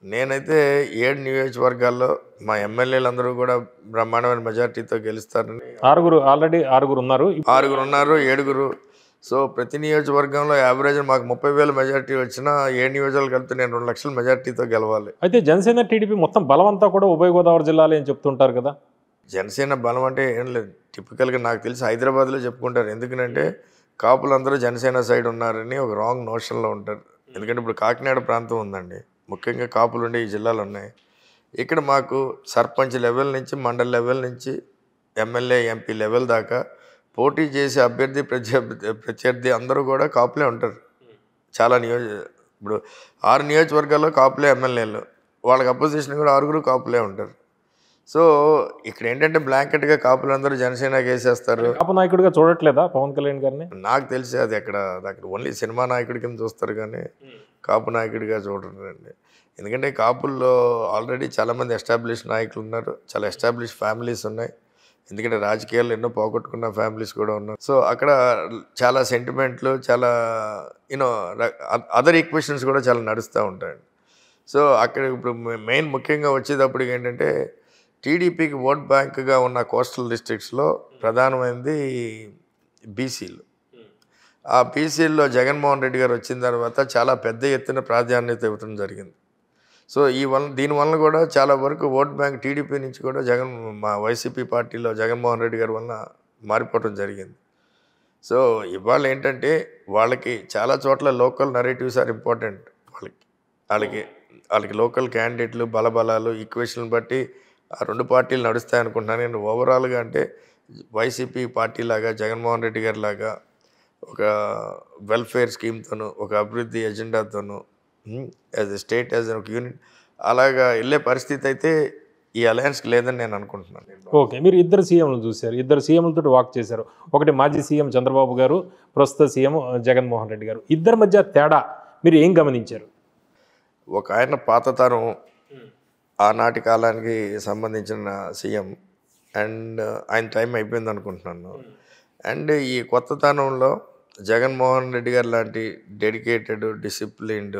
నేనైతే 7 నియోజకవర్గాల్లో మా ఎమ్మెల్యేలందరూ కూడా బ్రహ్మాండమైన మెజారిటీతో గెలుస్తారని. ఆల్రెడీ 6 ఉన్నారు, 6 ఉన్నారు, 7. సో ప్రతి నియోజకవర్గంలో యావరేజ్ మాకు 30,000 మెజారిటీ వచ్చినా 7 నియోజకవర్గాలు కలిపితే నేను 2 లక్షల మెజారిటీతో గెలవాలి. అయితే జనసేన టీడీపీ మొత్తం బలం అంతా కూడా ఉభయ గోదావరి జిల్లాలే అని చెప్తుంటారు కదా. జనసేన బలం అంటే ఏం లేదు, టిపికల్గా నాకు తెలిసి హైదరాబాద్లో చెప్పుకుంటారు. ఎందుకంటే కాపులందరూ జనసేన సైడ్ ఉన్నారని ఒక రాంగ్ నోషన్లో ఉంటారు. ఎందుకంటే ఇప్పుడు కాకినాడ ప్రాంతం ఉందండి, ముఖ్యంగా కాపులు ఉండే ఈ జిల్లాలు ఉన్నాయి. ఇక్కడ మాకు సర్పంచ్ లెవెల్ నుంచి మండల లెవెల్ నుంచి ఎమ్మెల్యే ఎంపీ లెవెల్ దాకా పోటీ చేసే అభ్యర్థి ప్రత్యర్థి అందరూ కూడా కాపులే ఉంటారు. చాలా ఇప్పుడు 6 నియోజకవర్గాల్లో కాపులే ఎమ్మెల్యేలు, వాళ్ళకి అపోజిషన్ కూడా 6 కాపులే ఉంటారు. సో ఇక్కడ ఏంటంటే బ్లాంకెట్గా కాపులందరూ జనసేనకి వేసేస్తారు. కాపు నాయకుడిగా చూడట్లేదా పవన్ కళ్యాణ్ గారిని? నాకు తెలిసి అది అక్కడ ఓన్లీ సినిమా నాయకుడి కింద చూస్తారు కానీ కాపు నాయకుడిగా చూడరండి. ఎందుకంటే కాపుల్లో ఆల్రెడీ చాలామంది ఎస్టాబ్లిష్ నాయకులు ఉన్నారు, చాలా ఎస్టాబ్లిష్ ఫ్యామిలీస్ ఉన్నాయి. ఎందుకంటే రాజకీయాల్లో ఎన్నో పోగొట్టుకున్న ఫ్యామిలీస్ కూడా ఉన్నారు. సో అక్కడ చాలా సెంటిమెంట్లు, చాలా అదర్ ఈక్వేషన్స్ కూడా చాలా నడుస్తూ ఉంటాయండి. సో అక్కడ ఇప్పుడు మెయిన్ ముఖ్యంగా వచ్చేటప్పటికి ఏంటంటే టీడీపీకి ఓట్ బ్యాంక్గా ఉన్న కోస్టల్ డిస్ట్రిక్ట్స్లో ప్రధానమైనది బీసీలు. ఆ బీసీల్లో జగన్మోహన్ రెడ్డి గారు వచ్చిన తర్వాత చాలా పెద్ద ఎత్తున ప్రాధాన్యత ఇవ్వడం జరిగింది. సో దీనివల్ల కూడా చాలా వరకు ఓట్ బ్యాంక్ టీడీపీ నుంచి కూడా మా వైసీపీ పార్టీలో జగన్మోహన్ రెడ్డి గారి వల్ల మారిపోవడం జరిగింది. సో ఇవాళ ఏంటంటే వాళ్ళకి చాలా చోట్ల లోకల్ నరేటివ్స్ ఆర్ ఇంపార్టెంట్. వాళ్ళకి లోకల్ క్యాండిడేట్లు బలబలాలు ఈక్వేషన్ బట్టి ఆ 2 పార్టీలు నడుస్తాయి అనుకుంటున్నాను నేను. ఓవరాల్గా అంటే వైసీపీ పార్టీ లాగా జగన్మోహన్ రెడ్డి గారి లాగా ఒక వెల్ఫేర్ స్కీమ్తోనూ ఒక అభివృద్ధి ఎజెండాతోనూ యాజ్ ఎ స్టేట్ యాజ్ ఒక యూనిట్ అలాగా వెళ్ళే పరిస్థితి అయితే ఈ అలయన్స్కి లేదని నేను అనుకుంటున్నాను. ఓకే, మీరు 2 సీఎంలు చూశారు, 2 సీఎంలతో వాక్ చేశారు. ఒకటి మాజీ సీఎం చంద్రబాబు గారు, ప్రస్తుత సీఎం జగన్మోహన్ రెడ్డి గారు. ఇద్దరి మధ్య తేడా మీరు ఏం గమనించారు? ఒక ఆయన పాత తరం ఆనాటి కాలానికి సంబంధించిన సీఎం అండ్ ఆయన టైం అయిపోయింది అనుకుంటున్నాను. అండ్ ఈ కొత్త తరంలో జగన్మోహన్ రెడ్డి గారు లాంటి డెడికేటెడ్ డిసిప్లిన్డ్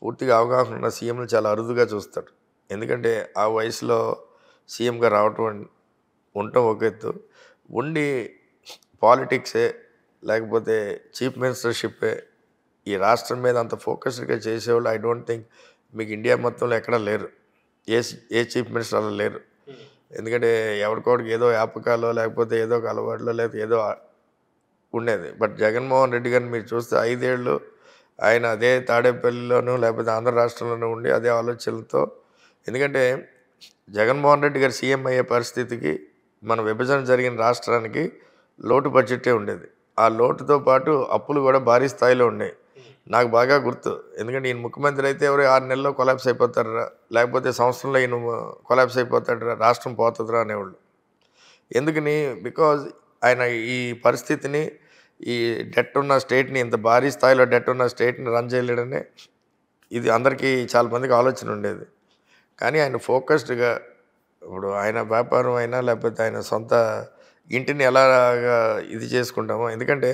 పూర్తిగా అవగాహన ఉన్న సీఎంలు చాలా అరుదుగా చూస్తాడు. ఎందుకంటే ఆ వయసులో సీఎంగా ఉండటం ఒక ఎత్తు, ఉండి పాలిటిక్సే లేకపోతే చీఫ్ మినిస్టర్షిప్పే ఈ రాష్ట్రం మీద అంత ఫోకస్డ్గా చేసేవాళ్ళు ఐ డోంట్ థింక్ మీకు ఇండియా మొత్తంలో ఎక్కడా లేరు. ఏ చీఫ్ మినిస్టర్ అలా లేరు. ఎందుకంటే ఎవరికోడికి ఏదో వ్యాపకాలో లేకపోతే ఏదో ఒక అలవాట్లో లేకపోతే ఏదో ఉండేది. బట్ జగన్మోహన్ రెడ్డి గారిని మీరు చూస్తే 5 ఏళ్ళు ఆయన అదే తాడేపల్లిలోనూ లేకపోతే ఆంధ్ర రాష్ట్రంలోనూ ఉండి అదే ఆలోచనలతో. ఎందుకంటే జగన్మోహన్ రెడ్డి గారు సీఎం అయ్యే పరిస్థితికి మన విభజన జరిగిన రాష్ట్రానికి లోటు బడ్జెటే ఉండేది. ఆ లోటుతో పాటు అప్పులు కూడా భారీ స్థాయిలో ఉన్నాయి. నాకు బాగా గుర్తు, ఎందుకంటే ఈయన ముఖ్యమంత్రి అయితే ఎవరు 6 నెలల్లో కొలాప్స్ అయిపోతారా, లేకపోతే సంవత్సరంలో ఈయన కొలాప్స్ అయిపోతాడరా, రాష్ట్రం పోతుందిరా అనేవాళ్ళు. ఎందుకని? బికాజ్ ఆయన ఈ పరిస్థితిని, ఈ డెట్ ఉన్న స్టేట్ని, ఇంత భారీ స్థాయిలో డెట్ ఉన్న స్టేట్ని రన్ చేయలేడనే ఇది అందరికీ చాలామందికి ఆలోచన ఉండేది. కానీ ఆయన ఫోకస్డ్గా ఇప్పుడు ఆయన వ్యాపారం అయినా లేకపోతే ఆయన సొంత ఇంటిని ఎలాగా ఇది చేసుకుంటామో, ఎందుకంటే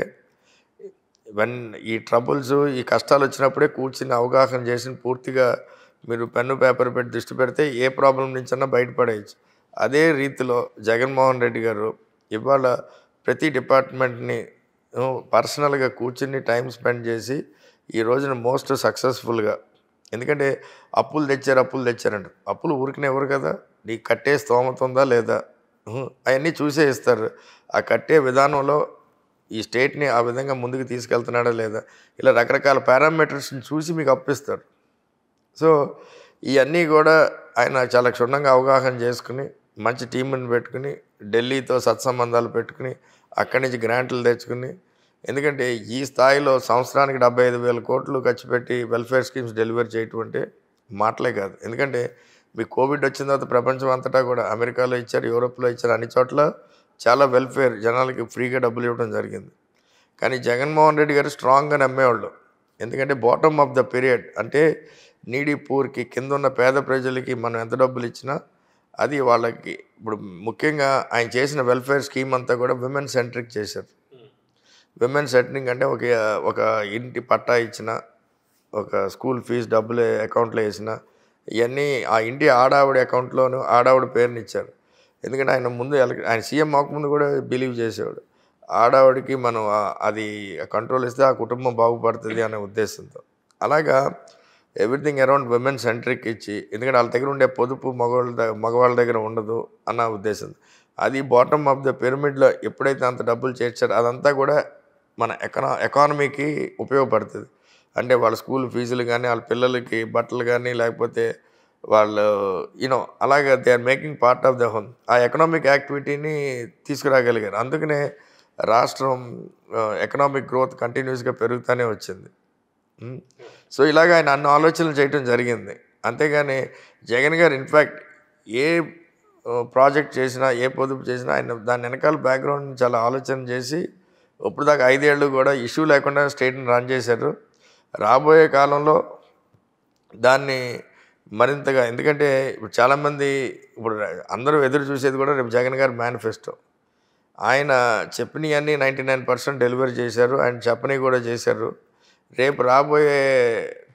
ఈ ట్రబుల్స్ ఈ కష్టాలు వచ్చినప్పుడే కూర్చుని అవగాహన చేసి పూర్తిగా మీరు పెన్ను పేపర్ పెట్టి దృష్టి పెడితే ఏ ప్రాబ్లం నుంచన్నా బయటపడేయచ్చు. అదే రీతిలో జగన్మోహన్ రెడ్డి గారు ఇవాళ ప్రతి డిపార్ట్మెంట్ని పర్సనల్గా కూర్చుని టైం స్పెండ్ చేసి ఈ రోజున మోస్ట్ సక్సెస్ఫుల్గా. ఎందుకంటే అప్పులు తెచ్చారంట, అప్పులు ఊరికనే ఎవరు కదా, నీకు కట్టే స్తోమత ఉందా లేదా అవన్నీ చూసే ఇస్తారు. ఆ కట్టే విధానంలో ఈ స్టేట్ని ఆ విధంగా ముందుకు తీసుకెళ్తున్నాడా లేదా, ఇలా రకరకాల పారామీటర్స్ని చూసి మీకు అప్పిస్తారు. సో ఇవన్నీ కూడా ఆయన చాలా క్షుణ్ణంగా అవగాహన చేసుకుని మంచి టీంని పెట్టుకుని ఢిల్లీతో సత్సంబంధాలు పెట్టుకుని అక్కడి నుంచి గ్రాంట్లు తెచ్చుకుని ఎందుకంటే ఈ స్థాయిలో సంవత్సరానికి 75,000 కోట్లు ఖర్చు పెట్టి వెల్ఫేర్ స్కీమ్స్ డెలివర్ చేయటం అంటే మాటలే కాదు. ఎందుకంటే మీ కోవిడ్ వచ్చిన తర్వాత ప్రపంచం అంతటా కూడా అమెరికాలో ఇచ్చారు, యూరోప్లో ఇచ్చారు, అన్ని చోట్ల చాలా వెల్ఫేర్ జనాలకి ఫ్రీగా డబ్బులు ఇవ్వడం జరిగింది. కానీ జగన్మోహన్ రెడ్డి గారు స్ట్రాంగ్గా నమ్మేవాళ్ళు. ఎందుకంటే బాటమ్ ఆఫ్ ద పీరియడ్ అంటే నీడీ పూర్కి కింద ఉన్న పేద ప్రజలకి మనం ఎంత డబ్బులు ఇచ్చినా అది వాళ్ళకి ఇప్పుడు ముఖ్యంగా ఆయన చేసిన వెల్ఫేర్ స్కీమ్ అంతా కూడా విమెన్ సెంట్రిక్ చేశారు. విమెన్ సెంట్రింగ్ అంటే ఒక ఇంటి పట్టా ఇచ్చిన, ఒక స్కూల్ ఫీజు డబ్బులు అకౌంట్లో వేసిన, ఇవన్నీ ఆ ఇంటి ఆడావిడ అకౌంట్లోనూ ఆడావిడ పేరుని ఇచ్చారు. ఎందుకంటే ఆయన ముందు ఆయన సీఎం అవ్వకముందు కూడా బిలీవ్ చేసేవాడు ఆడావిడికి మనం అది కంట్రోల్ ఇస్తే ఆ కుటుంబం బాగుపడుతుంది అనే ఉద్దేశంతో. అలాగా ఎవ్రీథింగ్ అరౌండ్ విమెన్ సెంట్రిక్ ఇచ్చి, ఎందుకంటే వాళ్ళ దగ్గర ఉండే పొదుపు మగవాళ్ళ దగ్గర ఉండదు అన్న ఉద్దేశంతో అది బాటమ్ ఆఫ్ ద పిరమిడ్లో ఎప్పుడైతే అంత డబ్బులు చేర్చారో అదంతా కూడా మన ఎకానమీకి ఉపయోగపడుతుంది. అంటే వాళ్ళ స్కూల్ ఫీజులు కానీ, వాళ్ళ పిల్లలకి బట్టలు కానీ, లేకపోతే వాళ్ళు అలాగే they are making part of the home. ఆ ఎకనామిక్ యాక్టివిటీని తీసుకురాగలిగారు. అందుకనే రాష్ట్రం ఎకనామిక్ గ్రోత్ కంటిన్యూస్గా పెరుగుతూనే వచ్చింది. సో ఇలాగ ఆయన అన్ని ఆలోచనలు చేయటం జరిగింది. అంతేగాని జగన్ గారు ఇన్ఫ్యాక్ట్ ఏ ప్రాజెక్ట్ చేసినా, ఏ పొదుపు చేసినా ఆయన దాని వెనకాల బ్యాక్గ్రౌండ్ చాలా ఆలోచన చేసి ఇప్పుడు దాకా 5 ఏళ్ళు కూడా ఇష్యూ లేకుండా స్టేట్ని రన్ చేశారు. రాబోయే కాలంలో దాన్ని మరింతగా, ఎందుకంటే ఇప్పుడు చాలామంది ఇప్పుడు అందరూ ఎదురు చూసేది కూడా రేపు జగన్ గారి మేనిఫెస్టో. ఆయన చెప్పినవన్నీ 99% డెలివరీ చేశారు, ఆయన చెప్పని కూడా చేశారు. రేపు రాబోయే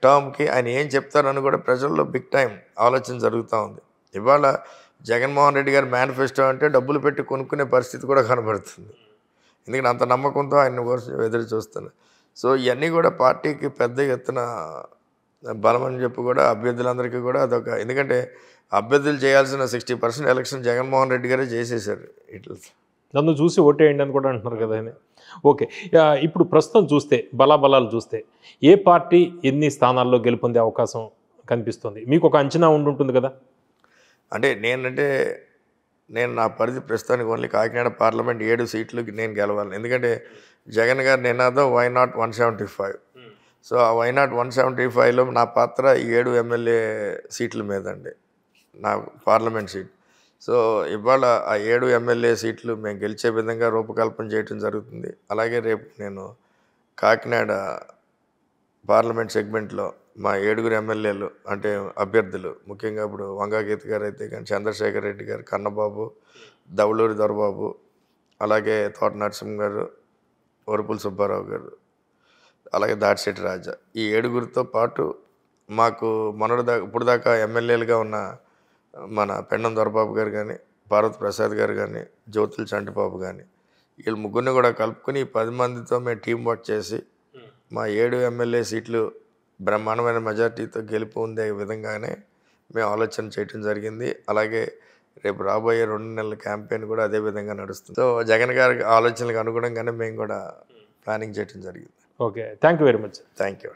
టర్మ్కి ఆయన ఏం చెప్తారని కూడా ప్రజల్లో బిగ్ టైం ఆలోచన జరుగుతూ ఉంది. ఇవాళ జగన్మోహన్ రెడ్డి గారి మేనిఫెస్టో అంటే డబ్బులు పెట్టి కొనుక్కునే పరిస్థితి కూడా కనబడుతుంది. ఎందుకంటే అంత నమ్మకంతో ఆయన కోసం ఎదురు చూస్తున్నారు. సో ఇవన్నీ కూడా పార్టీకి పెద్ద ఎత్తున బలం అని చెప్పి కూడా అభ్యర్థులందరికీ కూడా అదొక, ఎందుకంటే అభ్యర్థులు చేయాల్సిన 60% ఎలక్షన్ జగన్మోహన్ రెడ్డి గారే చేసేసారు. ఇట్లా నన్ను చూసి ఓటేయండి అని కూడా అంటున్నారు కదా ఆయన. ఓకే, ఇప్పుడు ప్రస్తుతం చూస్తే బలాబలాలు చూస్తే ఏ పార్టీ ఎన్ని స్థానాల్లో గెలుపొందే అవకాశం కనిపిస్తుంది? మీకు ఒక అంచనా ఉండుంటుంది కదా. అంటే నేను నా పరిధి ప్రస్తుతానికి ఓన్లీ కాకినాడ పార్లమెంట్ 7 సీట్లు నేను గెలవాలి. ఎందుకంటే జగన్ గారి నినాదం వై నాట్ 175. సో ఆ వై నాట్ 175లో నా పాత్ర 7 ఎమ్మెల్యే సీట్ల మీద అండి, నా పార్లమెంట్ సీట్. సో ఇవాళ ఆ 7 ఎమ్మెల్యే సీట్లు మేము గెలిచే విధంగా రూపకల్పన చేయడం జరుగుతుంది. అలాగే రేపు నేను కాకినాడ పార్లమెంట్ సెగ్మెంట్లో మా 7 ఎమ్మెల్యేలు అంటే అభ్యర్థులు, ముఖ్యంగా ఇప్పుడు వంగాగీత గారు అయితే కానీ, చంద్రశేఖర్ రెడ్డి గారు, కన్నబాబు, దౌలూరి దొరబాబు, అలాగే తోట నరసింహ గారు, వరుపుల సుబ్బారావు గారు, అలాగే దాడిశెట్టి రాజా, ఈ 7 పాటు మాకు ఇప్పుడు దాకా ఎమ్మెల్యేలుగా ఉన్న మన పెండం దొరబాబు గారు కానీ, పార్వతి ప్రసాద్ గారు కానీ, జ్యోతుల చంటిబాబు కానీ, వీళ్ళు ముగ్గురిని కూడా కలుపుకొని 10 మందితో మేము టీం వర్క్ చేసి మా 7 ఎమ్మెల్యే సీట్లు బ్రహ్మాండమైన మెజార్టీతో గెలుపు ఉండే విధంగానే మేము ఆలోచన చేయటం జరిగింది. అలాగే రేపు రాబోయే 2 నెలల క్యాంపెయిన్ కూడా అదే విధంగా నడుస్తుంది. సో జగన్ గారి ఆలోచనలకు అనుగుణంగానే మేము కూడా ప్లానింగ్ చేయటం జరిగింది. Okay, thank you very much. Thank you.